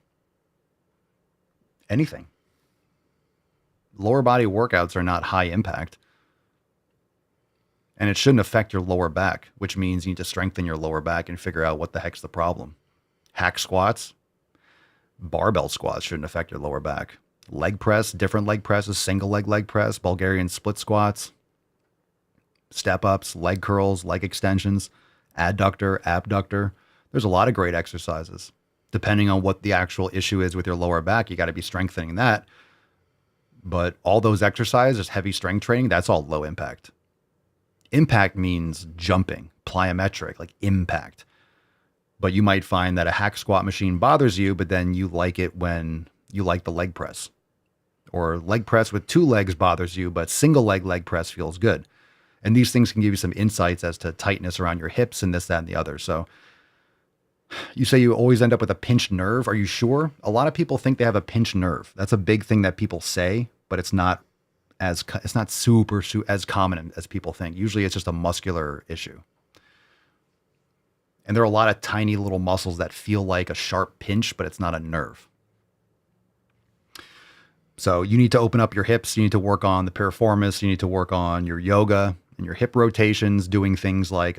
S3: Anything. Lower body workouts are not high impact. And it shouldn't affect your lower back, which means you need to strengthen your lower back and figure out what the heck's the problem. Hack squats, barbell squats shouldn't affect your lower back. Leg press, different leg presses, single leg press, Bulgarian split squats, step ups, leg curls, leg extensions, adductor, abductor. There's a lot of great exercises. Depending on what the actual issue is with your lower back, you got to be strengthening that. But all those exercises, heavy strength training, that's all low impact. Impact means jumping, plyometric, like impact. But you might find that a hack squat machine bothers you, but then you like it when you like the leg press. Or leg press with two legs bothers you, but single leg press feels good. And these things can give you some insights as to tightness around your hips and this, that, and the other. So you say you always end up with a pinched nerve. Are you sure? A lot of people think they have a pinched nerve. That's a big thing that people say, but it's not super as common as people think. Usually it's just a muscular issue. And there are a lot of tiny little muscles that feel like a sharp pinch, but it's not a nerve. So you need to open up your hips. You need to work on the piriformis. You need to work on your yoga and your hip rotations, doing things like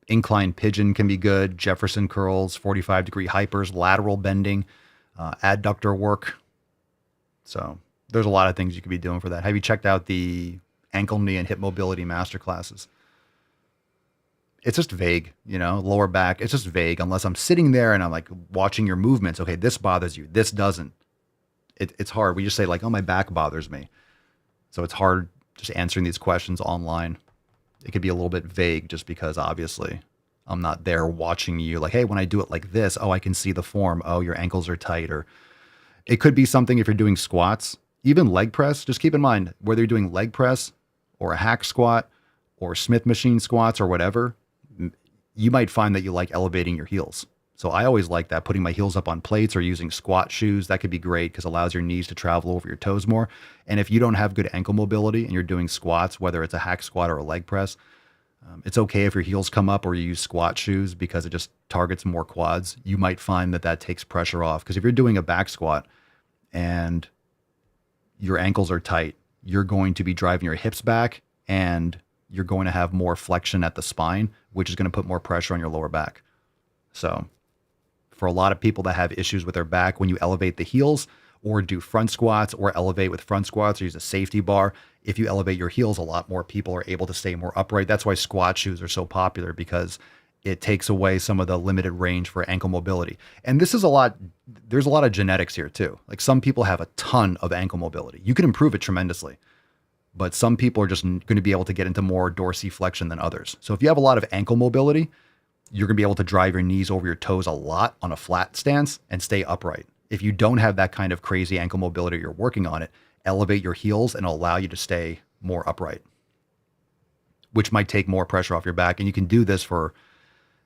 S3: incline pigeon can be good, Jefferson curls, 45-degree hypers, lateral bending, adductor work. So there's a lot of things you could be doing for that. Have you checked out the ankle, knee, and hip mobility masterclasses? It's just vague, lower back. It's just vague unless I'm sitting there and I'm like watching your movements. Okay, this bothers you. This doesn't. It's hard. We just say like, oh, my back bothers me. So it's hard just answering these questions online. It could be a little bit vague just because obviously I'm not there watching you like, hey, when I do it like this, oh, I can see the form. Oh, your ankles are tight. Or it could be something if you're doing squats, even leg press. Just keep in mind whether you're doing leg press or a hack squat or Smith machine squats or whatever, you might find that you like elevating your heels. So I always like that, putting my heels up on plates or using squat shoes. That could be great because it allows your knees to travel over your toes more. And if you don't have good ankle mobility and you're doing squats, whether it's a hack squat or a leg press, It's okay if your heels come up or you use squat shoes because it just targets more quads. You might find that takes pressure off, because if you're doing a back squat and your ankles are tight, you're going to be driving your hips back and you're going to have more flexion at the spine, which is going to put more pressure on your lower back. So for a lot of people that have issues with their back, when you elevate the heels or do front squats or elevate with front squats or use a safety bar, if you elevate your heels, a lot more people are able to stay more upright. That's why squat shoes are so popular, because it takes away some of the limited range for ankle mobility. And this is there's a lot of genetics here too. Like, some people have a ton of ankle mobility. You can improve it tremendously, but some people are just going to be able to get into more dorsiflexion than others. So if you have a lot of ankle mobility, you're going to be able to drive your knees over your toes a lot on a flat stance and stay upright. If you don't have that kind of crazy ankle mobility, you're working on it, elevate your heels and it'll allow you to stay more upright, which might take more pressure off your back. And you can do this for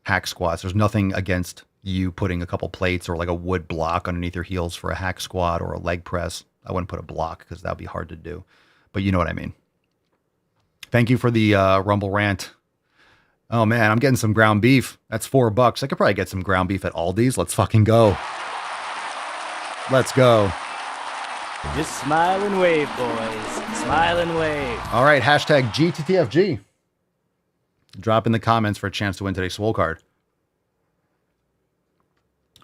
S3: hack squats. There's nothing against you putting a couple plates or like a wood block underneath your heels for a hack squat or a leg press. I wouldn't put a block because that'd be hard to do, but you know what I mean. Thank you for the Rumble rant. Oh man, I'm getting some ground beef. That's $4. I could probably get some ground beef at Aldi's. Let's fucking go. Let's go.
S4: Just smile and wave, boys. Smile and wave.
S3: All right, hashtag GTTFG. Drop in the comments for a chance to win today's Swole card.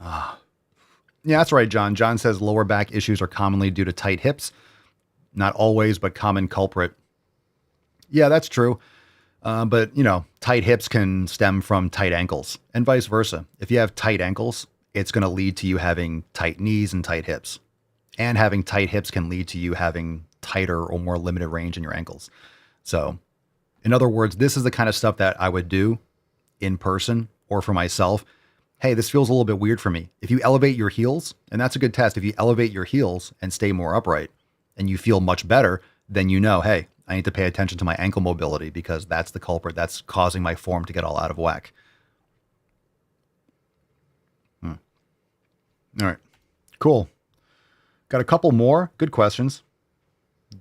S3: Yeah, that's right, John. John says lower back issues are commonly due to tight hips. Not always, but common culprit. Yeah, that's true. But, tight hips can stem from tight ankles and vice versa. If you have tight ankles, it's going to lead to you having tight knees and tight hips. And having tight hips can lead to you having tighter or more limited range in your ankles. So, in other words, this is the kind of stuff that I would do in person or for myself. Hey, this feels a little bit weird for me. If you elevate your heels, and that's a good test, if you elevate your heels and stay more upright and you feel much better, then hey, I need to pay attention to my ankle mobility because that's the culprit. That's causing my form to get all out of whack. All right, cool. Got a couple more good questions.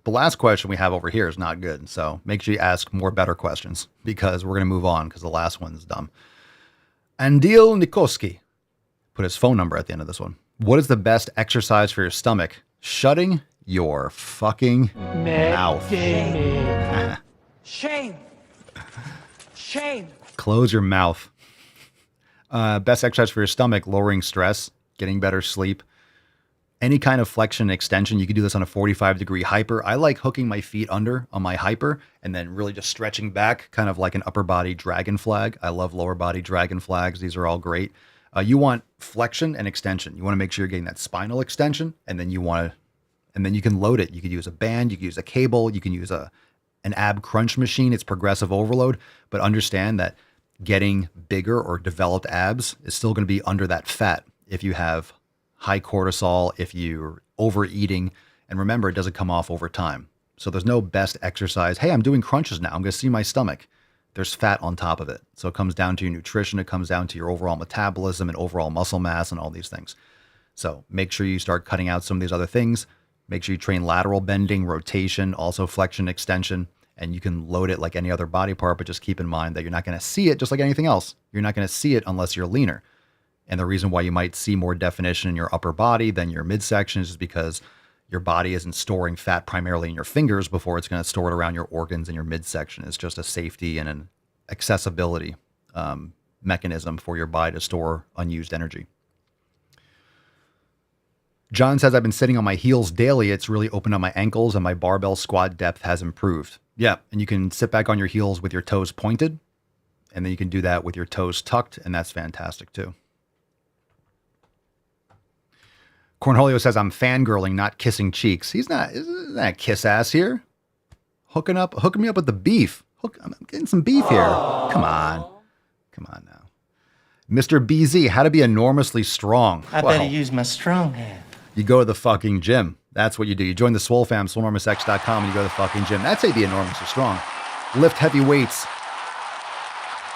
S3: The last question we have over here is not good. So make sure you ask more better questions because we're going to move on because the last one's dumb. Andil Nikoski put his phone number at the end of this one. What is the best exercise for your stomach? Shutting your fucking mouth.
S7: Shame. Shame.
S3: Close your mouth. Best exercise for your stomach, lowering stress, getting better sleep. Any kind of flexion and extension. You can do this on a 45-degree hyper. I like hooking my feet under on my hyper and then really just stretching back, kind of like an upper body dragon flag. I love lower body dragon flags. These are all great. You want flexion and extension. You want to make sure you're getting that spinal extension, and then you can load it. You could use a band, you could use a cable, you can use an ab crunch machine. It's progressive overload, but understand that getting bigger or developed abs is still going to be under that fat if you have high cortisol, if you're overeating. And remember, it doesn't come off over time. So there's no best exercise. Hey, I'm doing crunches now. I'm going to see my stomach. There's fat on top of it. So it comes down to your nutrition. It comes down to your overall metabolism and overall muscle mass and all these things. So make sure you start cutting out some of these other things. Make sure you train lateral bending, rotation, also flexion, extension, and you can load it like any other body part, but just keep in mind that you're not going to see it just like anything else. You're not going to see it unless you're leaner. And the reason why you might see more definition in your upper body than your midsection is because your body isn't storing fat primarily in your fingers before it's going to store it around your organs in your midsection. It's just a safety and an accessibility mechanism for your body to store unused energy. John says, I've been sitting on my heels daily. It's really opened up my ankles and my barbell squat depth has improved. Yeah, and you can sit back on your heels with your toes pointed, and then you can do that with your toes tucked, and that's fantastic too. Cornholio says, I'm fangirling, not kissing cheeks. He's not, isn't that kiss ass here? Hooking me up with the beef. I'm getting some beef here. Come on now. Mr. BZ, how to be enormously strong.
S7: I better use my strong hand.
S3: You go to the fucking gym. That's what you do. You join the Swole fam, swolenormousx.com, and you go to the fucking gym. That's how you be enormously strong. Lift heavy weights,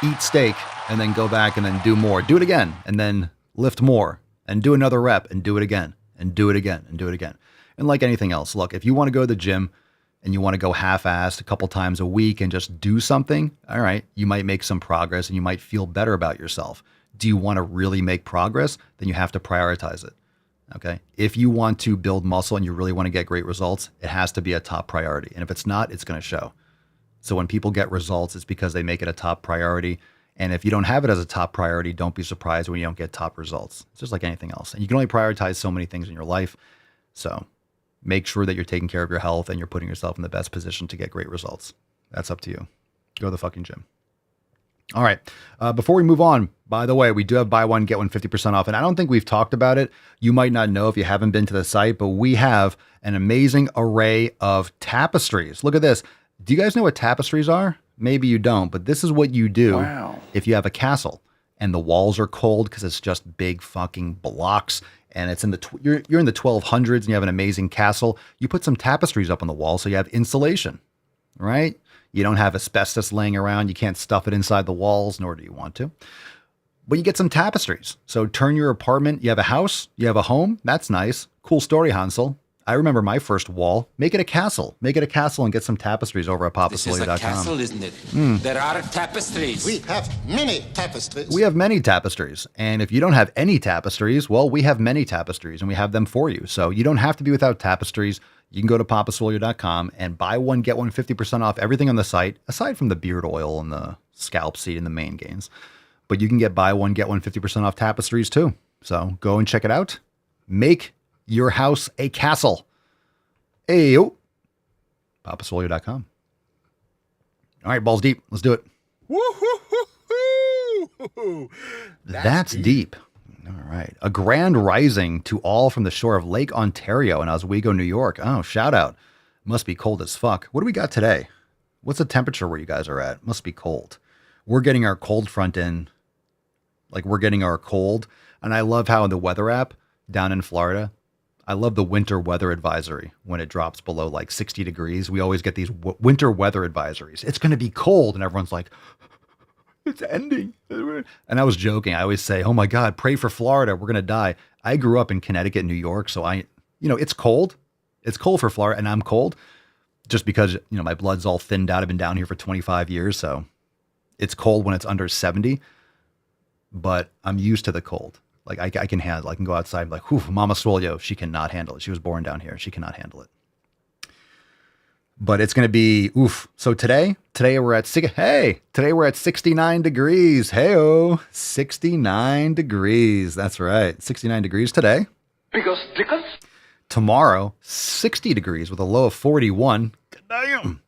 S3: eat steak, and then go back and then do more. Do it again, and then lift more, and do another rep, and do it again, and do it again, and do it again. And like anything else, look, if you want to go to the gym, and you want to go half-assed a couple times a week and just do something, all right, you might make some progress and you might feel better about yourself. Do you want to really make progress? Then you have to prioritize it. Okay. If you want to build muscle and you really want to get great results, it has to be a top priority. And if it's not, it's going to show. So when people get results, it's because they make it a top priority. And if you don't have it as a top priority, don't be surprised when you don't get top results. It's just like anything else. And you can only prioritize so many things in your life. So make sure that you're taking care of your health and you're putting yourself in the best position to get great results. That's up to you. Go to the fucking gym. All right. Before we move on, by the way, we do have buy one, get one 50% off. And I don't think we've talked about it. You might not know if you haven't been to the site, but we have an amazing array of tapestries. Look at this. Do you guys know what tapestries are? Maybe you don't, but this is what you do if you have a castle and the walls are cold because it's just big fucking blocks and it's in the you're in the 1200s and you have an amazing castle. You put some tapestries up on the wall so you have insulation, right? You don't have asbestos laying around. You can't stuff it inside the walls, nor do you want to. But you get some tapestries. So turn your apartment. You have a house. You have a home. That's nice. Cool story, Hansel. I remember my first wall. Make it a castle. Make it a castle and get some tapestries over at papasolia.com.
S10: This is a castle, isn't it? There are tapestries.
S11: We have many tapestries.
S3: We have many tapestries. And if you don't have any tapestries, well, we have many tapestries and we have them for you. So you don't have to be without tapestries. You can go to papasolia.com and buy one, get one 50% off everything on the site, aside from the beard oil and the scalp seed and the main gains. But you can get buy one, get one 50% off tapestries too. So go and check it out. Make your house a castle. Hey, yo. papasolia.com. All right, balls deep. Let's do it.
S6: Woo-hoo-hoo-hoo.
S3: That's deep. All right. A grand rising to all from the shore of Lake Ontario in Oswego, New York. Oh, shout out. Must be cold as fuck. What do we got today? What's the temperature where you guys are at? Must be cold. We're getting our cold front in. Like we're getting our cold. And I love how in the weather app down in Florida, I love the winter weather advisory when it drops below like 60 degrees. We always get these winter weather advisories. It's going to be cold. And everyone's like, it's ending. And I was joking. I always say, oh my God, pray for Florida. We're going to die. I grew up in Connecticut, New York. So it's cold. It's cold for Florida and I'm cold just because, my blood's all thinned out. I've been down here for 25 years. So it's cold when it's under 70, but I'm used to the cold. Like I can handle it. I can go outside and be like, whew, Mama Swole, she cannot handle it. She was born down here. She cannot handle it. But it's going to be, oof. So today we're at 69 degrees. Hey-oh, 69 degrees. That's right. 69 degrees today.
S6: Because
S3: Tomorrow, 60 degrees with a low of 41. Damn.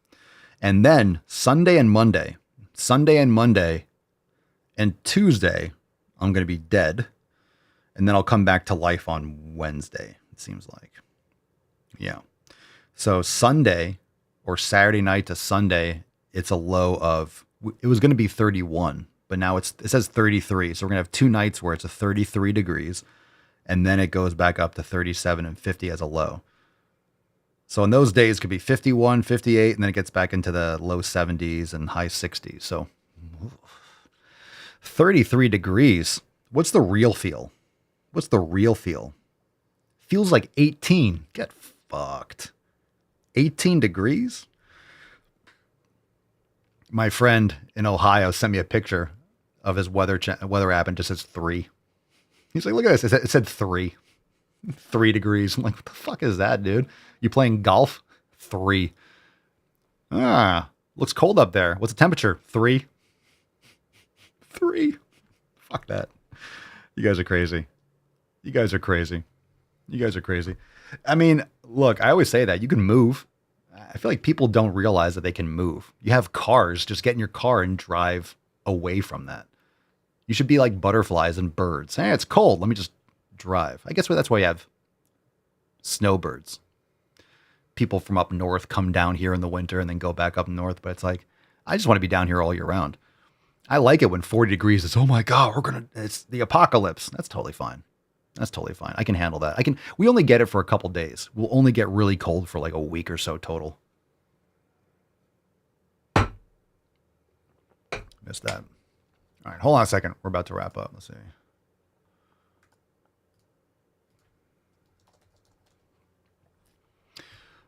S3: And then Sunday and Monday and Tuesday, I'm going to be dead. And then I'll come back to life on Wednesday, it seems like. Yeah. So Sunday or Saturday night to Sunday, it's a low of, it was going to be 31, but now it says 33. So we're going to have 2 nights where it's a 33 degrees. And then it goes back up to 37 and 50 as a low. So in those days, it could be 51, 58, and then it gets back into the low 70s and high 60s. So 33 degrees. What's the real feel? What's the real feel? Feels like 18. Get fucked. 18 degrees? My friend in Ohio sent me a picture of his weather app and just says 3. He's like, look at this. It said 3. 3 degrees. I'm like, what the fuck is that, dude? You playing golf? 3. Looks cold up there. What's the temperature? 3. 3. Fuck that. You guys are crazy. You guys are crazy. I mean, look, I always say that you can move. I feel like people don't realize that they can move. You have cars. Just get in your car and drive away from that. You should be like butterflies and birds. Hey, it's cold. Let me just drive. I guess that's why you have snowbirds. People from up north come down here in the winter and then go back up north. But it's like, I just want to be down here all year round. I like it when 40 degrees is, oh my God, it's the apocalypse. That's totally fine. I can handle that. We only get it for a couple days. We'll only get really cold for like a week or so total. Missed that. All right, hold on a second. We're about to wrap up. Let's see.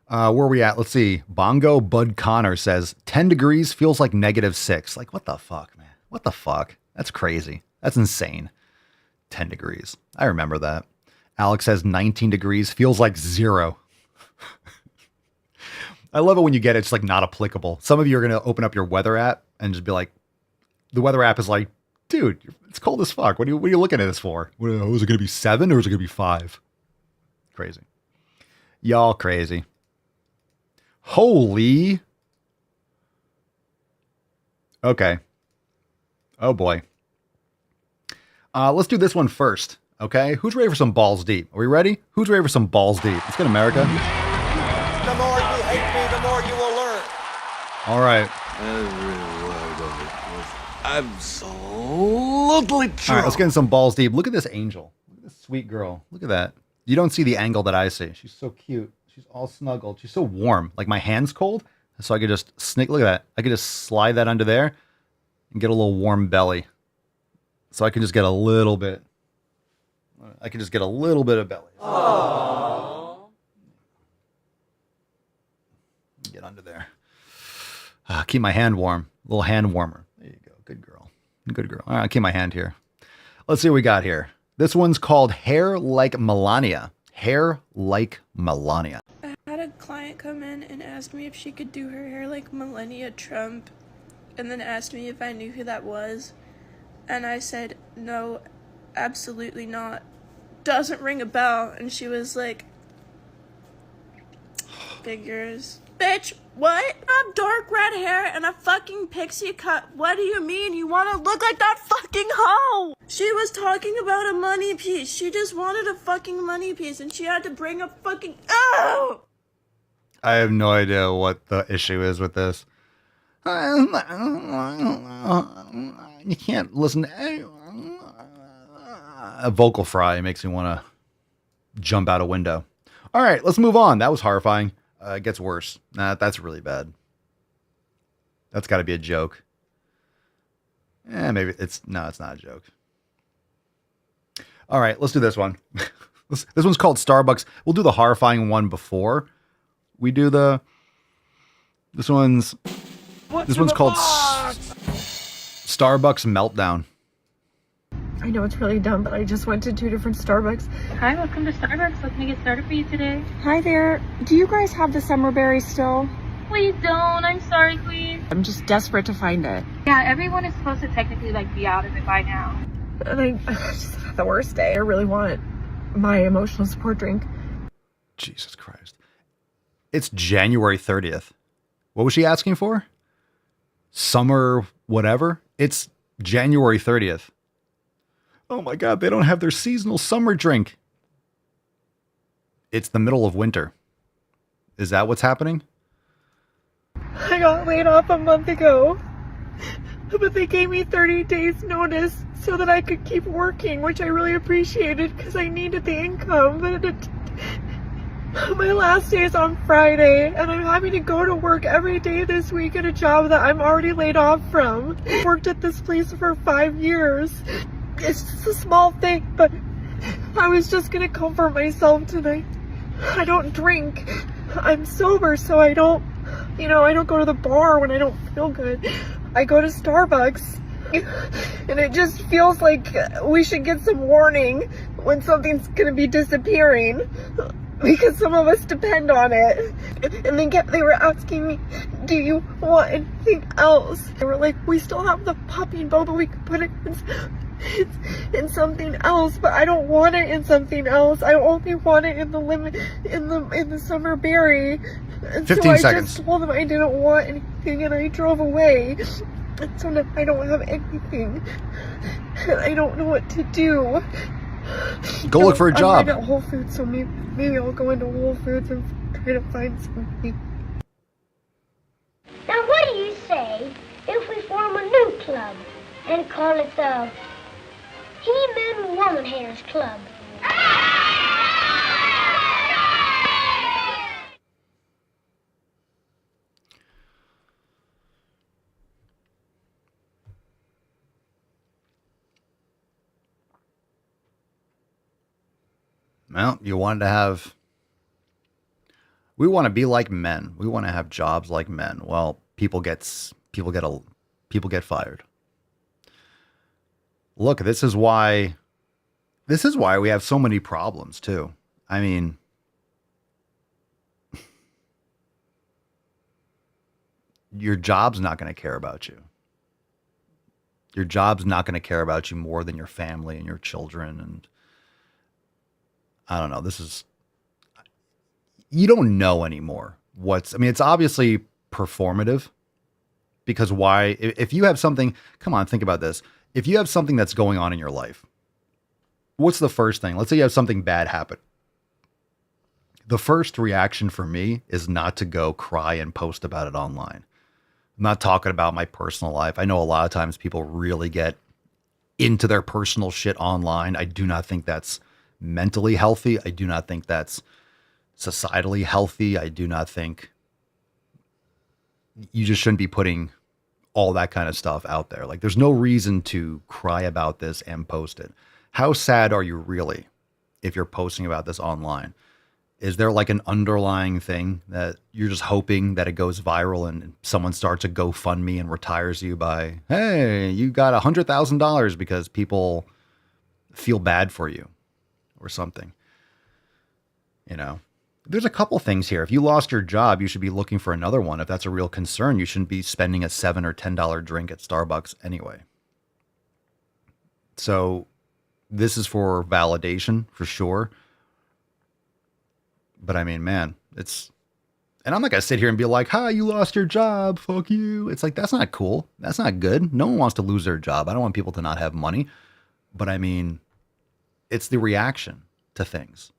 S3: Where are we at? Let's see. Bongo Bud Connor says 10 degrees feels like -6. Like, what the fuck, man? What the fuck? That's crazy. That's insane. 10 degrees. I remember that. Alex says 19 degrees feels like 0. I love it when you get it. It's like not applicable. Some of you are going to open up your weather app and just be like, the weather app is like, dude, it's cold as fuck. What are you looking at this for? Is it going to be 7 or is it going to be 5? Crazy. Y'all crazy. Holy. Okay. Oh boy. Let's do this one first. Okay. Who's ready for some balls deep? Are we ready? Who's ready for some balls deep? Let's get America.
S7: The more you hate me, the more you will learn.
S3: All right.
S9: Absolutely true.
S3: All right, let's get in some balls deep. Look at this angel. Look at this sweet girl. Look at that. You don't see the angle that I see. She's so cute. She's all snuggled. She's so warm. Like my hand's cold, so I could just sneak. Look at that. I could just slide that under there and get a little warm belly. So I can just get a little bit. I can just get a little bit of belly. Aww. Get under there. Keep my hand warm. A little hand warmer. There you go. Good girl. Good girl. All right, I'll keep my hand here. Let's see what we got here. This one's called Hair Like Melania. Hair Like Melania.
S12: I had a client come in and ask me if she could do her hair like Melania Trump, and then asked me if I knew who that was. And I said, no, absolutely not. Doesn't ring a bell. And she was like, figures. Bitch, what? I have dark red hair and a fucking pixie cut. What do you mean? You want to look like that fucking hoe? She was talking about a money piece. She just wanted a fucking money piece and she had to bring a fucking... Oh!
S3: I have no idea what the issue is with this. You can't listen. A vocal fry makes me want to jump out a window. All right, let's move on. That was horrifying. It gets worse. Nah, that's really bad. That's got to be a joke. Maybe it's not a joke. All right, let's do this one. This one's called Starbucks. We'll do the horrifying one before we do the. This one's called Starbucks Meltdown.
S13: I know it's really dumb, but I just went to 2 different Starbucks.
S14: Hi, welcome to Starbucks. What can I get started for you today?
S13: Hi there. Do you guys have the summer berry still?
S14: We don't. I'm sorry, queen.
S13: I'm just desperate to find it.
S14: Yeah, everyone is supposed to technically be out of it by now.
S13: And I just had the worst day. I really want my emotional support drink.
S3: Jesus Christ. It's January 30th. What was she asking for? Summer whatever? It's January 30th. Oh my God, they don't have their seasonal summer drink. It's the middle of winter. Is that what's happening?
S13: I got laid off a month ago, but they gave me 30 days notice so that I could keep working, which I really appreciated because I needed the income. But my last day is on Friday, and I'm having to go to work every day this week at a job that I'm already laid off from. I worked at this place for 5 years. It's just a small thing, but I was just gonna comfort myself tonight. I don't drink. I'm sober, so I don't go to the bar when I don't feel good. I go to Starbucks, and it just feels like we should get some warning when something's gonna be disappearing, because some of us depend on it. And they were asking me, do you want anything else? They were like, we still have the puppy and boba, we could put it in something else, but I don't want it in something else. I only want it in the summer berry. And
S3: 15
S13: so
S3: seconds.
S13: I just told them I didn't want anything, and I drove away. And so now I don't have anything, and I don't know what to do.
S3: Go look for a job.
S13: I'm right at Whole Foods, so maybe I'll go into Whole Foods and try to find something.
S15: Now what do you say if we form a new club and call it the He-Man Woman Haters Club?
S3: Well, you wanted to have We want to be like men. We want to have jobs like men. Well, people get fired. Look, this is why we have so many problems too. I mean, your job's not going to care about you. Your job's not going to care about you more than your family and your children. And I don't know. You don't know anymore it's obviously performative, because why? If you have something, come on, think about this. If you have something that's going on in your life, what's the first thing? Let's say you have something bad happen. The first reaction for me is not to go cry and post about it online. I'm not talking about my personal life. I know a lot of times people really get into their personal shit online. I do not think that's mentally healthy. I do not think that's societally healthy. I do not think you just shouldn't be putting all that kind of stuff out there. Like, there's no reason to cry about this and post it. How sad are you really if you're posting about this online? Is there like an underlying thing that you're just hoping that it goes viral and someone starts a GoFundMe and retires you by, hey, you got $100,000 because people feel bad for you or something? You know, there's a couple things here. If you lost your job, you should be looking for another one. If that's a real concern, you shouldn't be spending a $7 or $10 drink at Starbucks anyway. So this is for validation for sure. But I mean, man, and I'm not going to sit here and be like, hi, you lost your job. Fuck you. It's like, that's not cool. That's not good. No one wants to lose their job. I don't want people to not have money. But I mean, it's the reaction to things,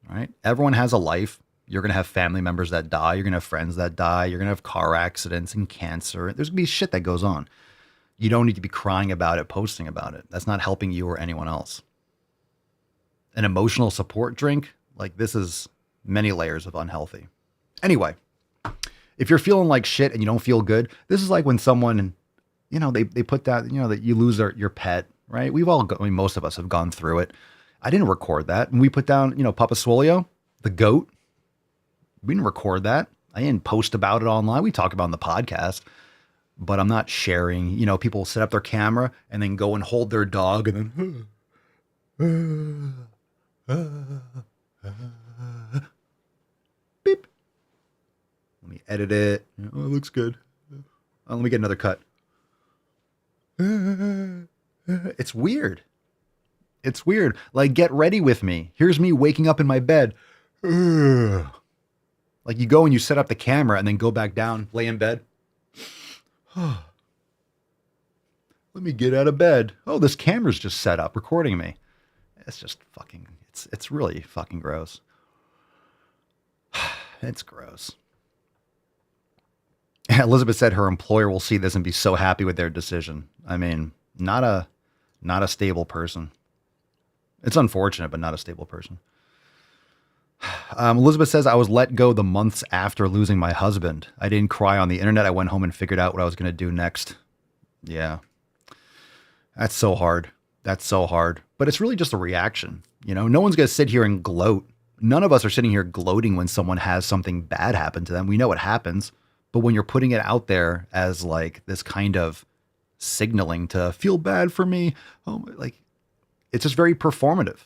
S3: right? Everyone has a life. You're going to have family members that die. You're going to have friends that die. You're going to have car accidents and cancer. There's going to be shit that goes on. You don't need to be crying about it, posting about it. That's not helping you or anyone else. An emotional support drink, like, this is many layers of unhealthy. Anyway, if you're feeling like shit and you don't feel good, this is like when someone, they put that, that you lose your pet, right? Most of us have gone through it. I didn't record that. And we put down, Papa Swole, the goat. We didn't record that. I didn't post about it online. We talk about it on the podcast, but I'm not sharing. People set up their camera and then go and hold their dog and then beep. Let me edit it. Oh, it looks good. Oh, let me get another cut. It's weird. It's weird. Like, get ready with me. Here's me waking up in my bed. Like, you go and you set up the camera and then go back down, lay in bed. Let me get out of bed. Oh, this camera's just set up recording me. It's just fucking, it's really fucking gross. It's gross. Elizabeth said her employer will see this and be so happy with their decision. I mean, not a stable person. It's unfortunate, but not a stable person. Elizabeth says, I was let go the months after losing my husband. I didn't cry on the internet. I went home and figured out what I was going to do next. Yeah. That's so hard. That's so hard. But it's really just a reaction. No one's going to sit here and gloat. None of us are sitting here gloating when someone has something bad happen to them. We know what happens. But when you're putting it out there as like this kind of signaling to feel bad for me, it's just very performative.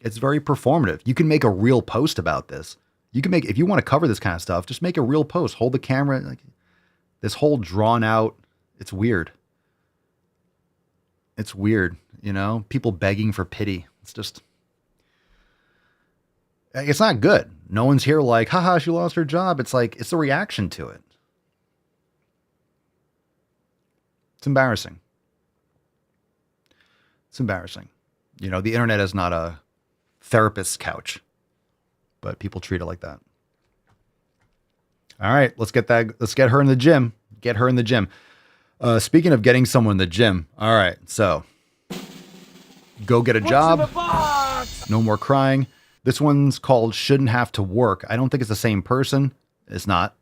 S3: It's very performative. You can make a real post about this. If you want to cover this kind of stuff, just make a real post. Hold the camera. Like, this whole drawn out, it's weird. It's weird, people begging for pity. It's not good. No one's here like, haha, she lost her job. It's like, it's a reaction to it. It's embarrassing. It's embarrassing. The internet is not a therapist's couch, but people treat it like that. All right, let's get her in the gym. Get her in the gym. Speaking of getting someone in the gym. All right, so go get a job. No more crying. This one's called Shouldn't Have to Work. I don't think it's the same person. It's not.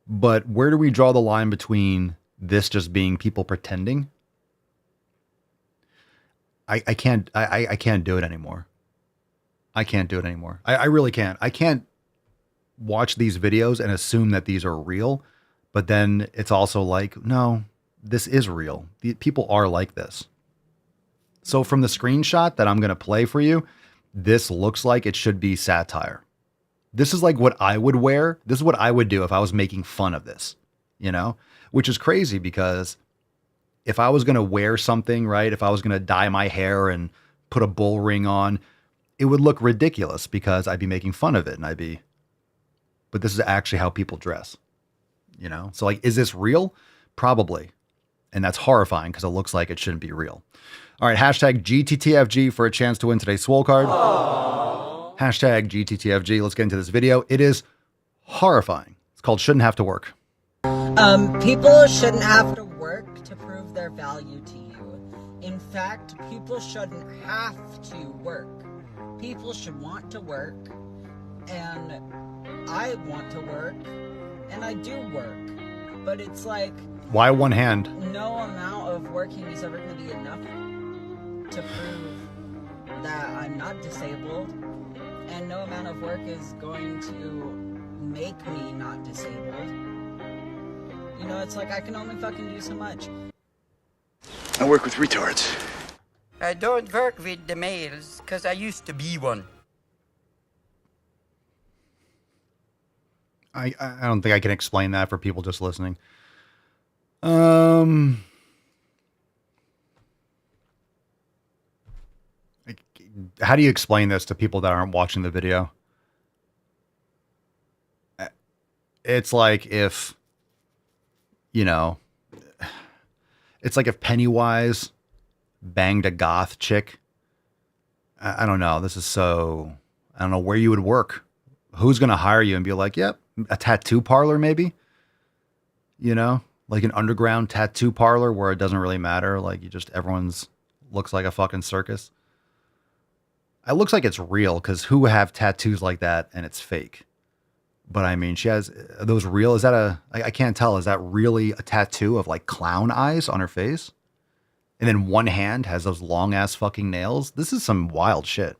S3: But where do we draw the line between this just being people pretending? I can't do it anymore. I can't do it anymore. I really can't. I can't watch these videos and assume that these are real, but then it's also like, no, this is real. People are like this. So from the screenshot that I'm going to play for you, this looks like it should be satire. This is like what I would wear. This is what I would do if I was making fun of this, you know, which is crazy because if I was going to wear something, right, if I was going to dye my hair and put a bull ring on, it would look ridiculous because I'd be making fun of it and but this is actually how people dress, you know? So like, is this real? Probably. And that's horrifying because it looks like it shouldn't be real. All right, hashtag GTTFG for a chance to win today's Swole card. Aww. Hashtag GTTFG. Let's get into this video. It is horrifying. It's called Shouldn't Have to Work.
S16: People shouldn't have to work to prove their value to you. In fact, people shouldn't have to work. People should want to work, and I want to work, and I do work. But it's like...
S3: Why one hand?
S16: No amount of working is ever going to be enough to prove that I'm not disabled, and no amount of work is going to make me not disabled. You know, it's like I can only fucking do so much.
S9: I work with retards.
S17: I don't work with the males, because I used to be one.
S3: I don't think I can explain that for people just listening. How do you explain this to people that aren't watching the video? It's like if, you know, it's like if Pennywise banged a goth chick. I don't know. This is so, I don't know where you would work. Who's going to hire you and be like, yep, a tattoo parlor maybe? You know, like an underground tattoo parlor where it doesn't really matter. Like everyone's looks like a fucking circus. It looks like it's real because who have tattoos like that and it's fake? But I mean, she has, are those real? Is that I can't tell. Is that really a tattoo of like clown eyes on her face? And then one hand has those long ass fucking nails. This is some wild shit.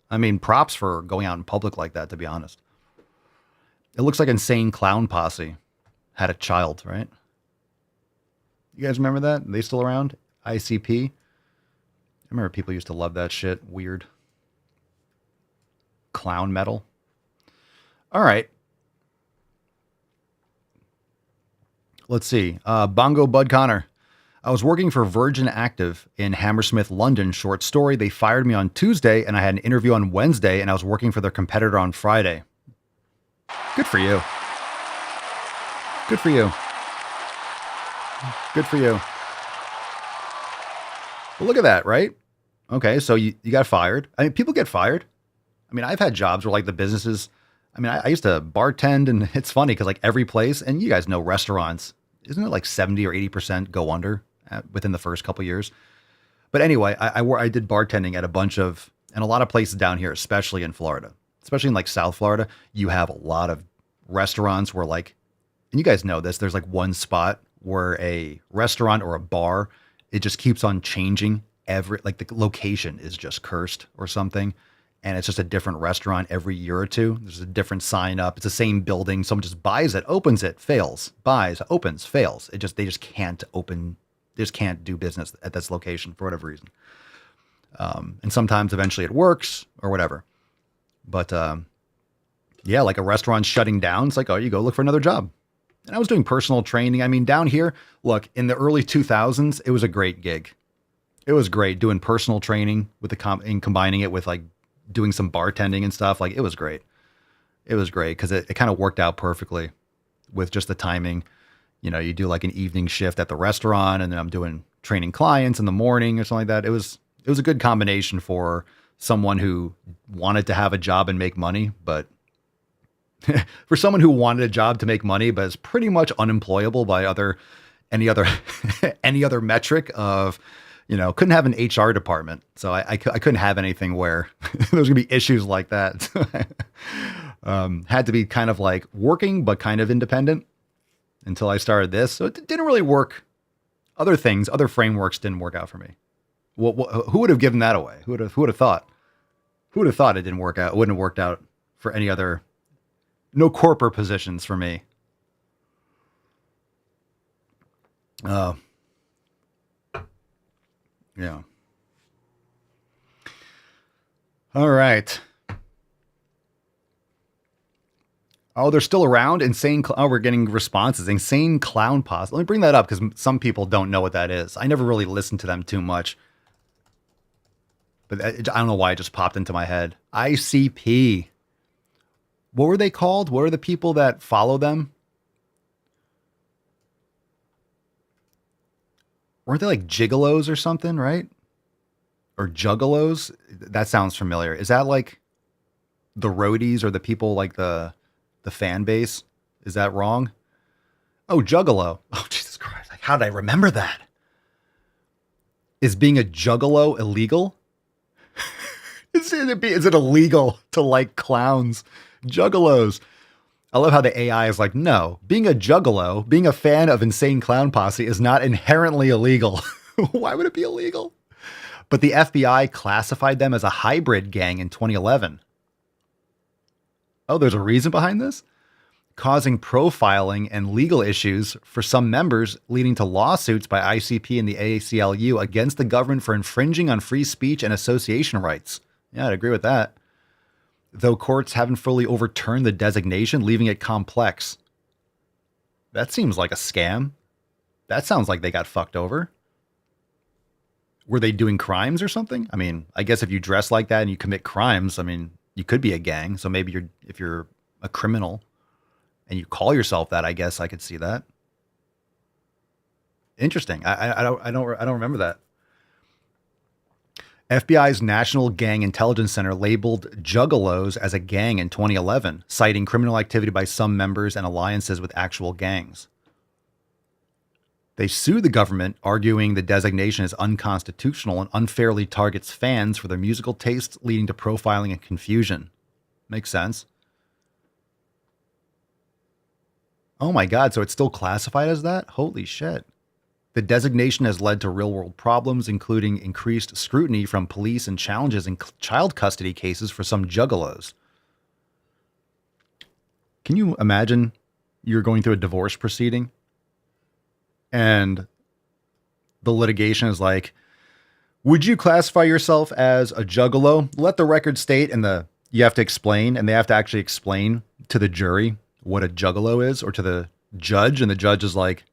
S3: I mean, props for going out in public like that, to be honest. It looks like Insane Clown Posse had a child, right? You guys remember that? Are they still around? ICP? I remember people used to love that shit. Weird. Clown metal. All right. Let's see. Bongo Bud Connor. I was working for Virgin Active in Hammersmith, London. Short story. They fired me on Tuesday and I had an interview on Wednesday and I was working for their competitor on Friday. Good for you. Good for you. Good for you. Well, look at that, right? Okay, so you got fired. I mean, people get fired. I mean, I've had jobs where like the businesses, I mean, I used to bartend and it's funny because like every place, and you guys know restaurants, isn't it like 70 or 80% go under within the first couple of years? But anyway, I did bartending at a bunch of, and a lot of places down here, especially in Florida, especially in like South Florida, you have a lot of restaurants where like, and you guys know this, there's like one spot where a restaurant or a bar, it just keeps on changing like the location is just cursed or something. And it's just a different restaurant every year or two. There's a different sign up. It's the same building. Someone just buys it, opens it, fails, buys, opens, fails. They just can't open. They just can't do business at this location for whatever reason. And sometimes eventually it works or whatever. But yeah, like a restaurant's shutting down. It's like, oh, you go look for another job. And I was doing personal training. I mean, down here, look, in the early 2000s, it was a great gig. It was great doing personal training with and combining it with like doing some bartending and stuff. Like it was great. It was great because it kind of worked out perfectly with just the timing. You know, you do like an evening shift at the restaurant and then I'm doing training clients in the morning or something like that. It was a good combination for someone who wanted to have a job and make money, but for someone who wanted a job to make money, but is pretty much unemployable by any other metric of, you know, couldn't have an HR department. So I couldn't have anything where there's gonna be issues like that. Had to be kind of like working, but kind of independent until I started this. So it didn't really work. Other frameworks didn't work out for me. Who would have given that away? Who would have thought? Who would have thought it didn't work out? It wouldn't have worked out for any other No corporate positions for me. Yeah. All right. Oh, they're still around? We're getting responses. Insane Clown Posse. Let me bring that up because some people don't know what that is. I never really listened to them too much. But I don't know why it just popped into my head. ICP. What were they called? What are the people that follow them? Weren't they like gigolos or something, right? Or juggalos? That sounds familiar. Is that like the roadies or the people like the fan base? Is that wrong? Oh, Juggalo. Oh, Jesus Christ. Like, how did I remember that? Is being a Juggalo illegal? Is it illegal to like clowns? Juggalos. I love how the AI is like, no, being a Juggalo, being a fan of Insane Clown Posse is not inherently illegal. Why would it be illegal? But the FBI classified them as a hybrid gang in 2011. Oh, there's a reason behind this? Causing profiling and legal issues for some members, leading to lawsuits by ICP and the ACLU against the government for infringing on free speech and association rights. Yeah, I'd agree with that. Though courts haven't fully overturned the designation, leaving it complex. That seems like a scam. That sounds like they got fucked over. Were they doing crimes or something? I mean, I guess if you dress like that and you commit crimes, I mean, you could be a gang. So maybe if you're a criminal and you call yourself that, I guess I could see that. Interesting. I don't remember that. FBI's National Gang Intelligence Center labeled Juggalos as a gang in 2011, citing criminal activity by some members and alliances with actual gangs. They sued the government, arguing the designation is unconstitutional and unfairly targets fans for their musical tastes, leading to profiling and confusion. Makes sense. Oh my God, so it's still classified as that? Holy shit. The designation has led to real-world problems, including increased scrutiny from police and challenges in child custody cases for some juggalos. Can you imagine you're going through a divorce proceeding and the litigation is like, would you classify yourself as a juggalo? Let the record state, and you have to explain, and they have to actually explain to the jury what a juggalo is, or to the judge, and the judge is like,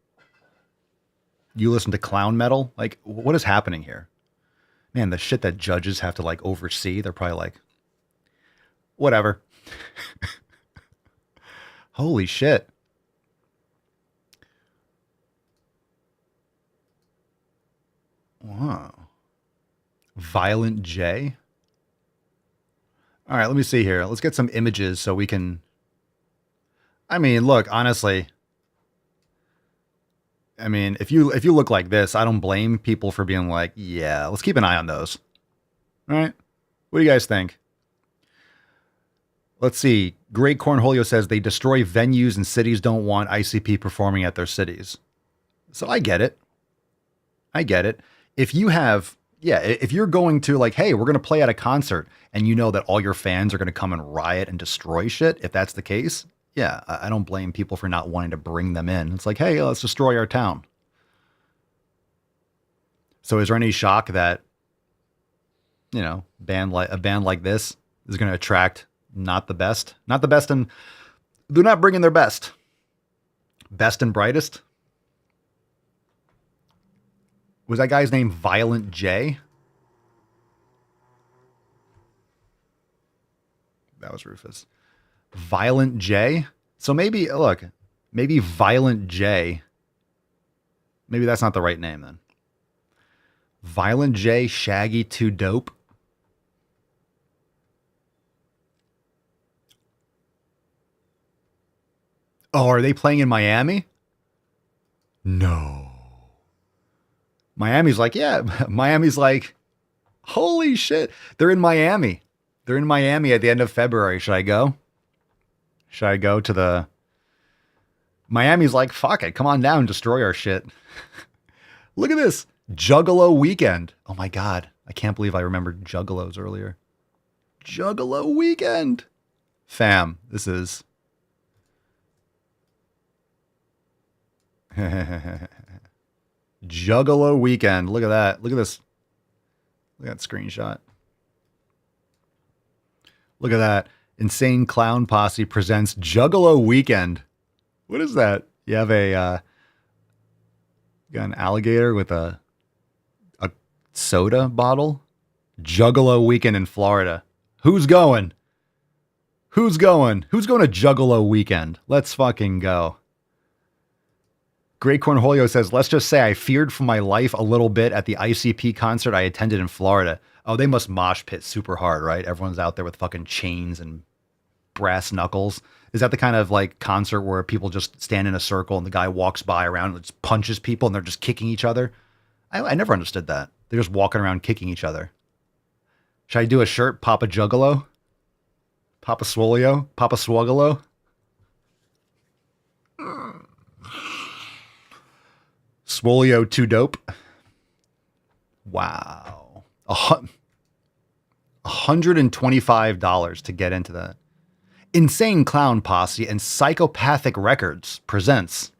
S3: you listen to clown metal? Like, what is happening here? Man, the shit that judges have to like oversee, they're probably like, whatever. Holy shit. Wow. Violent J? All right, let me see here. Let's get some images so we can... I mean, look, honestly... I mean, if you look like this, I don't blame people for being like, yeah, let's keep an eye on those. All right? What do you guys think? Let's see. Great Cornholio says they destroy venues and cities don't want ICP performing at their cities. So I get it. I get it. If you have, if you're going to like, hey, we're going to play at a concert and you know that all your fans are going to come and riot and destroy shit, if that's the case, yeah, I don't blame people for not wanting to bring them in. It's like, hey, let's destroy our town. So is there any shock that, you know, a band like this is going to attract not the best, and they're not bringing their best and brightest? Was that guy's name Violent J? That was Rufus. Violent J? So maybe, look, maybe Violent J. Maybe that's not the right name then. Violent J, Shaggy 2 Dope. Oh, are they playing in Miami? No. Miami's like, yeah. Miami's like, holy shit. They're in Miami. They're in Miami at the end of February. Should I go? Should I go to the... Miami's like, fuck it. Come on down. Destroy our shit. Look at this. Juggalo weekend. Oh my God. I can't believe I remembered Juggalos earlier. Juggalo weekend. Fam, this is Juggalo weekend. Look at that. Look at this. Look at that screenshot. Look at that. Insane Clown Posse presents Juggalo weekend. What is that? You have a you got an alligator with a soda bottle? Juggalo weekend in Florida. Who's going? Who's going? Who's going to Juggalo weekend? Let's fucking go. Great Cornholio says, let's just say I feared for my life a little bit at the ICP concert I attended in Florida. Oh, they must mosh pit super hard, right? Everyone's out there with fucking chains and brass knuckles. Is that the kind of like concert where people just stand in a circle and the guy walks by around and just punches people and they're just kicking each other? I never understood that. They're just walking around kicking each other. Should I do a shirt? Papa Juggalo? Papa Swolio? Papa Swogalo? Swolio too dope. Wow. $125 to get into that. Insane Clown Posse and Psychopathic Records presents.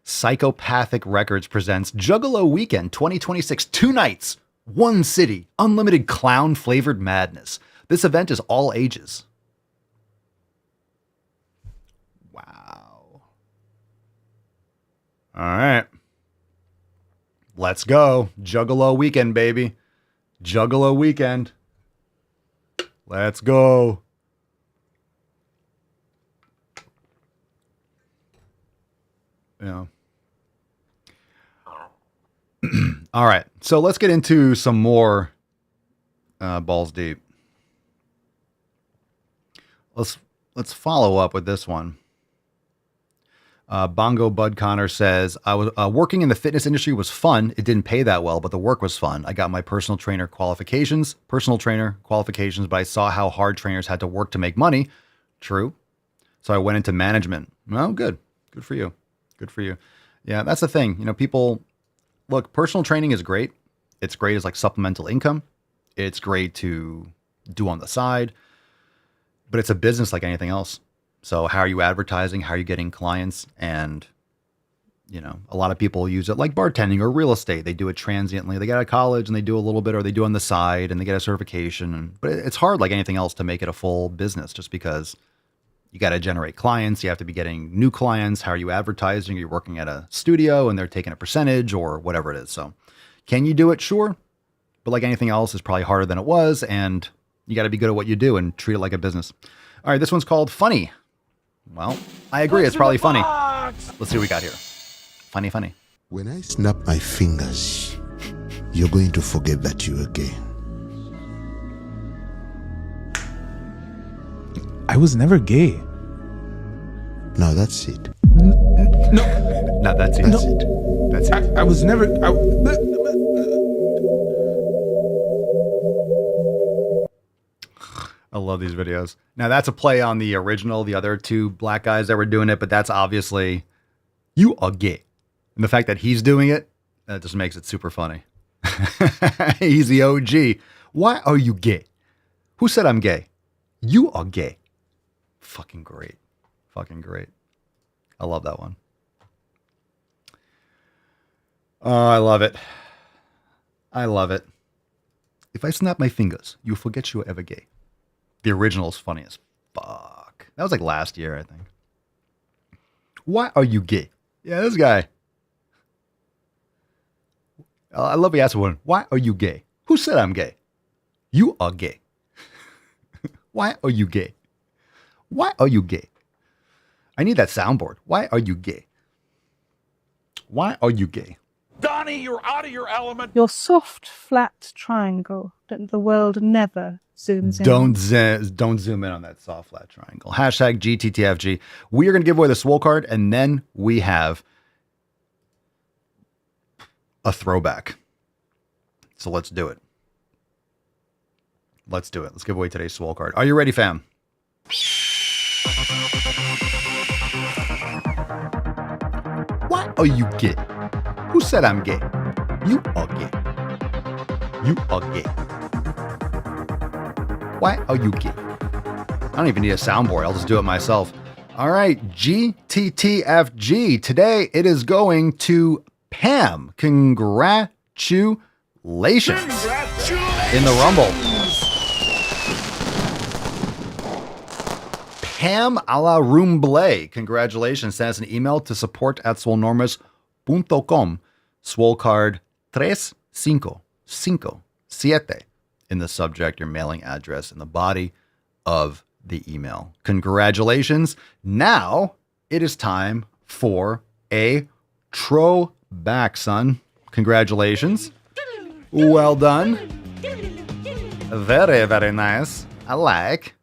S3: Psychopathic Records presents Juggalo Weekend 2026. 2 nights, 1 city, unlimited clown flavored madness. This event is all ages. Wow. All right. Let's go. Juggalo Weekend, baby. Juggalo Weekend. Let's go. Yeah. All right. So let's get into some more balls deep. Let's follow up with this one. Bongo Bud Connor says, I was working in the fitness industry was fun. It didn't pay that well, but the work was fun. I got my personal trainer qualifications, but I saw how hard trainers had to work to make money. True. So I went into management. Well, good. Good for you. Good for you. Yeah, that's the thing. You know, people look, personal training is great. It's great as like supplemental income. It's great to do on the side, but it's a business like anything else. So how are you advertising? How are you getting clients? And, you know, a lot of people use it like bartending or real estate. They do it transiently. They get out of college and they do a little bit, or they do on the side and they get a certification. But it's hard like anything else to make it a full business, just because you got to generate clients. You have to be getting new clients. How are you advertising? You're working at a studio and they're taking a percentage or whatever it is. So can you do it? Sure. But like anything else, it's probably harder than it was. And you got to be good at what you do and treat it like a business. All right. This one's called Funny. Well, I agree. It's probably funny. Let's see what we got here. Funny.
S11: When I snap my fingers, you're going to forget that you're gay.
S18: I was never gay.
S11: No, that's it.
S3: No, that's it. That's it.
S18: I was never...
S3: I love these videos. Now that's a play on the original, the other 2 black guys that were doing it, but that's obviously, you are gay. And the fact that he's doing it, that just makes it super funny. He's the OG. Why are you gay? Who said I'm gay? You are gay. Fucking great. Fucking great. I love that one. Oh, I love it. I love it. If I snap my fingers, you forget you were ever gay. The original is funny as fuck. That was like last year, I think. Why are you gay? Yeah, this guy. I love he asked one. Why are you gay? Who said I'm gay? You are gay. Why are you gay? Why are you gay? I need that soundboard. Why are you gay? Why are you gay?
S19: Donnie, you're out of your element.
S20: Your soft, flat triangle that the world never zooms in.
S3: Don't zoom in on that soft, flat triangle. Hashtag GTTFG. We are going to give away the Swole card, and then we have a throwback. So let's do it. Let's do it. Let's give away today's Swole card. Are you ready, fam? Why are you gay? Who said I'm gay? You are gay. You are gay. Why are you gay? I don't even need a soundboard. I'll just do it myself. All right, GTTFG. Today it is going to Pam. Congratulations in the Rumble. Pam a la Rumble. Congratulations. Send us an email to support@swolenormous.com. Swole card 3557 in the subject, your mailing address, in the body of the email. Congratulations. Now it is time for a throwback, son. Congratulations. Well done. Very, very nice. I like.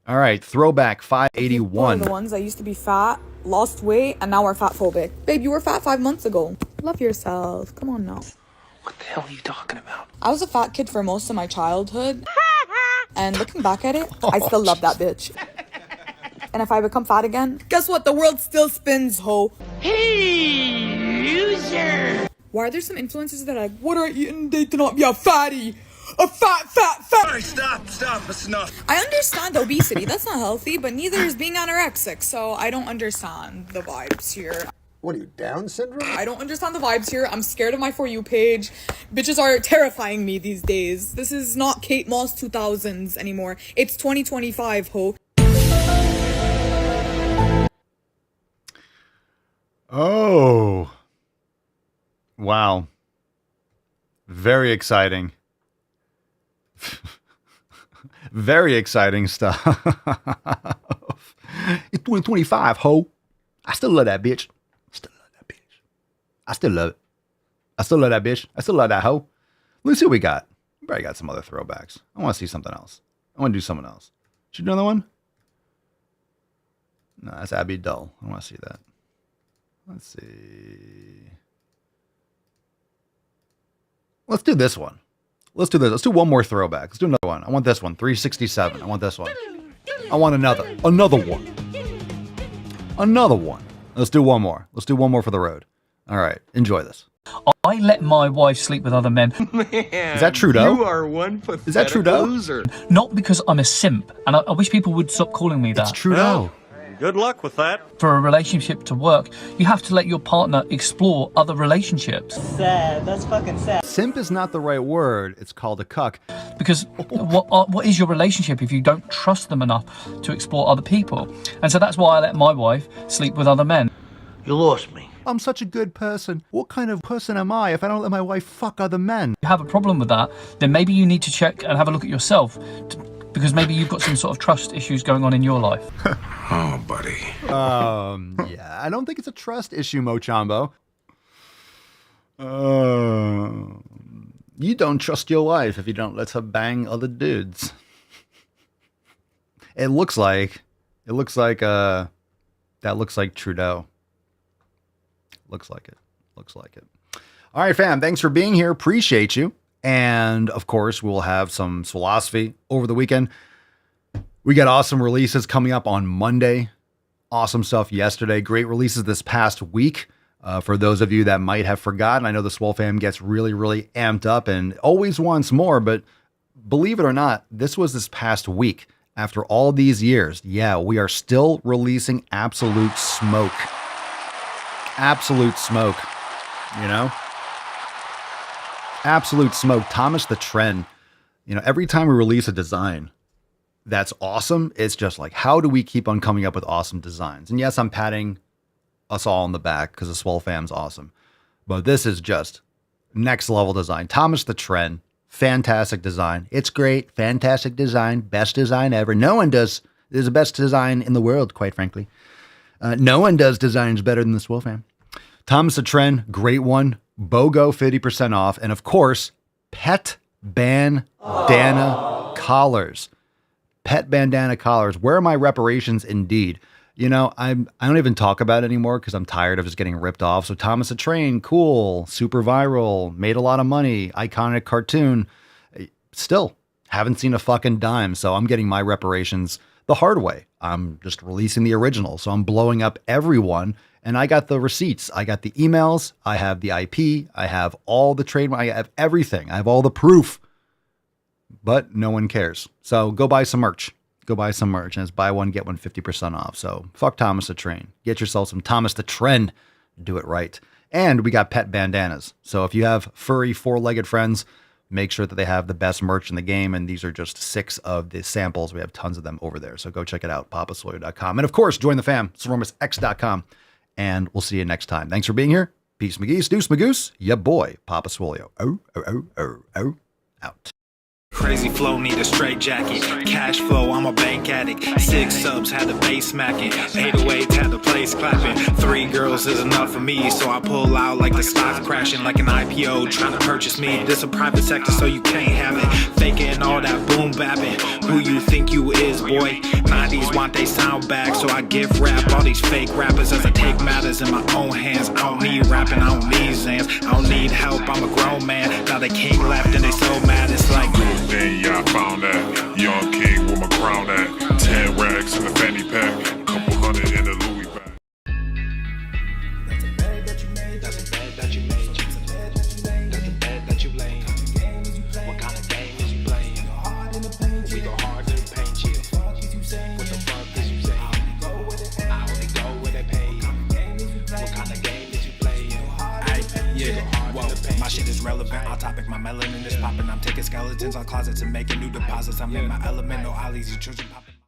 S3: All right, throwback 581.
S18: The ones I used to be fat, lost weight, and now we're fat phobic. Babe, you were fat 5 months ago. Love yourself. Come on now.
S10: What the hell are you talking about?
S18: I was a fat kid for most of my childhood. And looking back at it, I still love that bitch. And if I become fat again, guess what? The world still spins, ho. Hey, loser! Why are there some influencers that are like, what are you eating to not be a fatty? A fat.
S7: Sorry, stop, that's enough.
S18: I understand obesity, that's not healthy, but neither is being anorexic, so I don't understand the vibes here.
S11: What are you, Down syndrome?
S18: I don't understand the vibes here. I'm scared of my For You page. Bitches are terrifying me these days. This is not Kate Moss 2000s anymore. It's 2025, ho.
S3: Oh. Wow. Very exciting. Very exciting stuff. It's 2025, ho. I still love that bitch. I still love it. I still love that bitch. I still love that hoe. Let's see what we got. We probably got some other throwbacks. I want to see something else. I want to do something else. Should we do another one? No, that's Abby Dull. I want to see that. Let's see. Let's do this one. Let's do this. Let's do one more throwback. Let's do another one. I want this one. 367. I want this one. I want another one. Another one. Let's do one more. Let's do one more for the road. All right. Enjoy this.
S21: I let my wife sleep with other men.
S3: Man, is that Trudeau?
S21: You are one pathetic
S3: Is that Trudeau?
S21: loser. Not because I'm a simp, and I wish people would stop calling me that.
S3: It's Trudeau.
S21: Good luck with that. For a relationship to work, you have to let your partner explore other relationships.
S16: Sad. That's fucking sad.
S3: Simp is not the right word. It's called a cuck.
S21: Because what is your relationship if you don't trust them enough to explore other people? And so that's why I let my wife sleep with other men.
S6: You lost me.
S3: I'm such a good person. What kind of person am I if I don't let my wife fuck other men?
S21: If you have a problem with that, then maybe you need to check and have a look at yourself. Because maybe you've got some sort of trust issues going on in your life.
S8: Oh, buddy.
S3: Yeah, I don't think it's a trust issue, Mochambo. You don't trust your wife if you don't let her bang other dudes. That looks like Trudeau. Looks like it. All right, fam. Thanks for being here. Appreciate you. And of course, we'll have some philosophy over the weekend. We got awesome releases coming up on Monday. Awesome stuff yesterday. Great releases this past week. For those of you that might have forgotten, I know the Swole fam gets really, really amped up and always wants more. But believe it or not, this was this past week. After all these years, yeah, we are still releasing absolute smoke. Absolute smoke, you know? Absolute smoke. Thomas the Trend. You know, every time we release a design that's awesome, it's just like, how do we keep on coming up with awesome designs? And yes, I'm patting us all on the back because the Swole fam's awesome. But this is just next level design. Thomas the Trend. Fantastic design. It's great. Fantastic design. Best design ever. No one does. It is the best design in the world, quite frankly. No one does designs better than the Swole fam. Thomas the Trend, great one. BOGO 50% off. And of course, pet bandana collars. Pet bandana collars. Where are my reparations indeed? You know, I don't even talk about it anymore because I'm tired of just getting ripped off. So Thomas the Train, cool, super viral, made a lot of money, iconic cartoon. Still, haven't seen a fucking dime. So I'm getting my reparations the hard way. I'm just releasing the original. So I'm blowing up everyone. And I got the receipts. I got the emails. I have the IP. I have all the trademark. I have everything. I have all the proof. But no one cares. So go buy some merch. go buy some merch, and it's buy one, get one 50% off. So fuck Thomas the Train. Get yourself some Thomas the Trend. Do it right. And we got pet bandanas. So if you have furry, four-legged friends, make sure that they have the best merch in the game. And these are just 6 of the samples. We have tons of them over there. So go check it out, papaswolio.com. And of course, join the fam, SorenessX.com. And we'll see you next time. Thanks for being here. Peace, McGeese, Deuce, Magoose, ya boy, Papa Swolio. Out.
S2: Crazy flow, need a straight jacket. Cash flow, I'm a bank addict. 6 subs, had the bass smacking. 808s, had the place clapping. 3 girls is enough for me, so I pull out like the stock's crashing. Like an IPO trying to purchase me. This a private sector, so you can't have it. Faking all that boom bapping. Who you think you is, boy? 90s want they sound back, so I gift rap all these fake rappers as I take matters in my own hands. I don't need rapping, I don't need Zans. I don't need help, I'm a grown man. Now they king left and they so mad, it's like
S1: then yeah, I found that young king with my crown at 10 racks in the fanny pack, couple hundred in the Louis bag.
S2: That's a bed that you made. That's a bed that you made. That's a bed that you laid. What kind of game is you playing? We go hard in the paint, yeah. What the fuck is you saying? I only go where they pay. What kind of game is you playing? Yeah, whoa, my shit is relevant. On topic, my melanin is popping. I'm taking skeletons on closets and making new deposits. I'm in my element, no ollies, you children popping.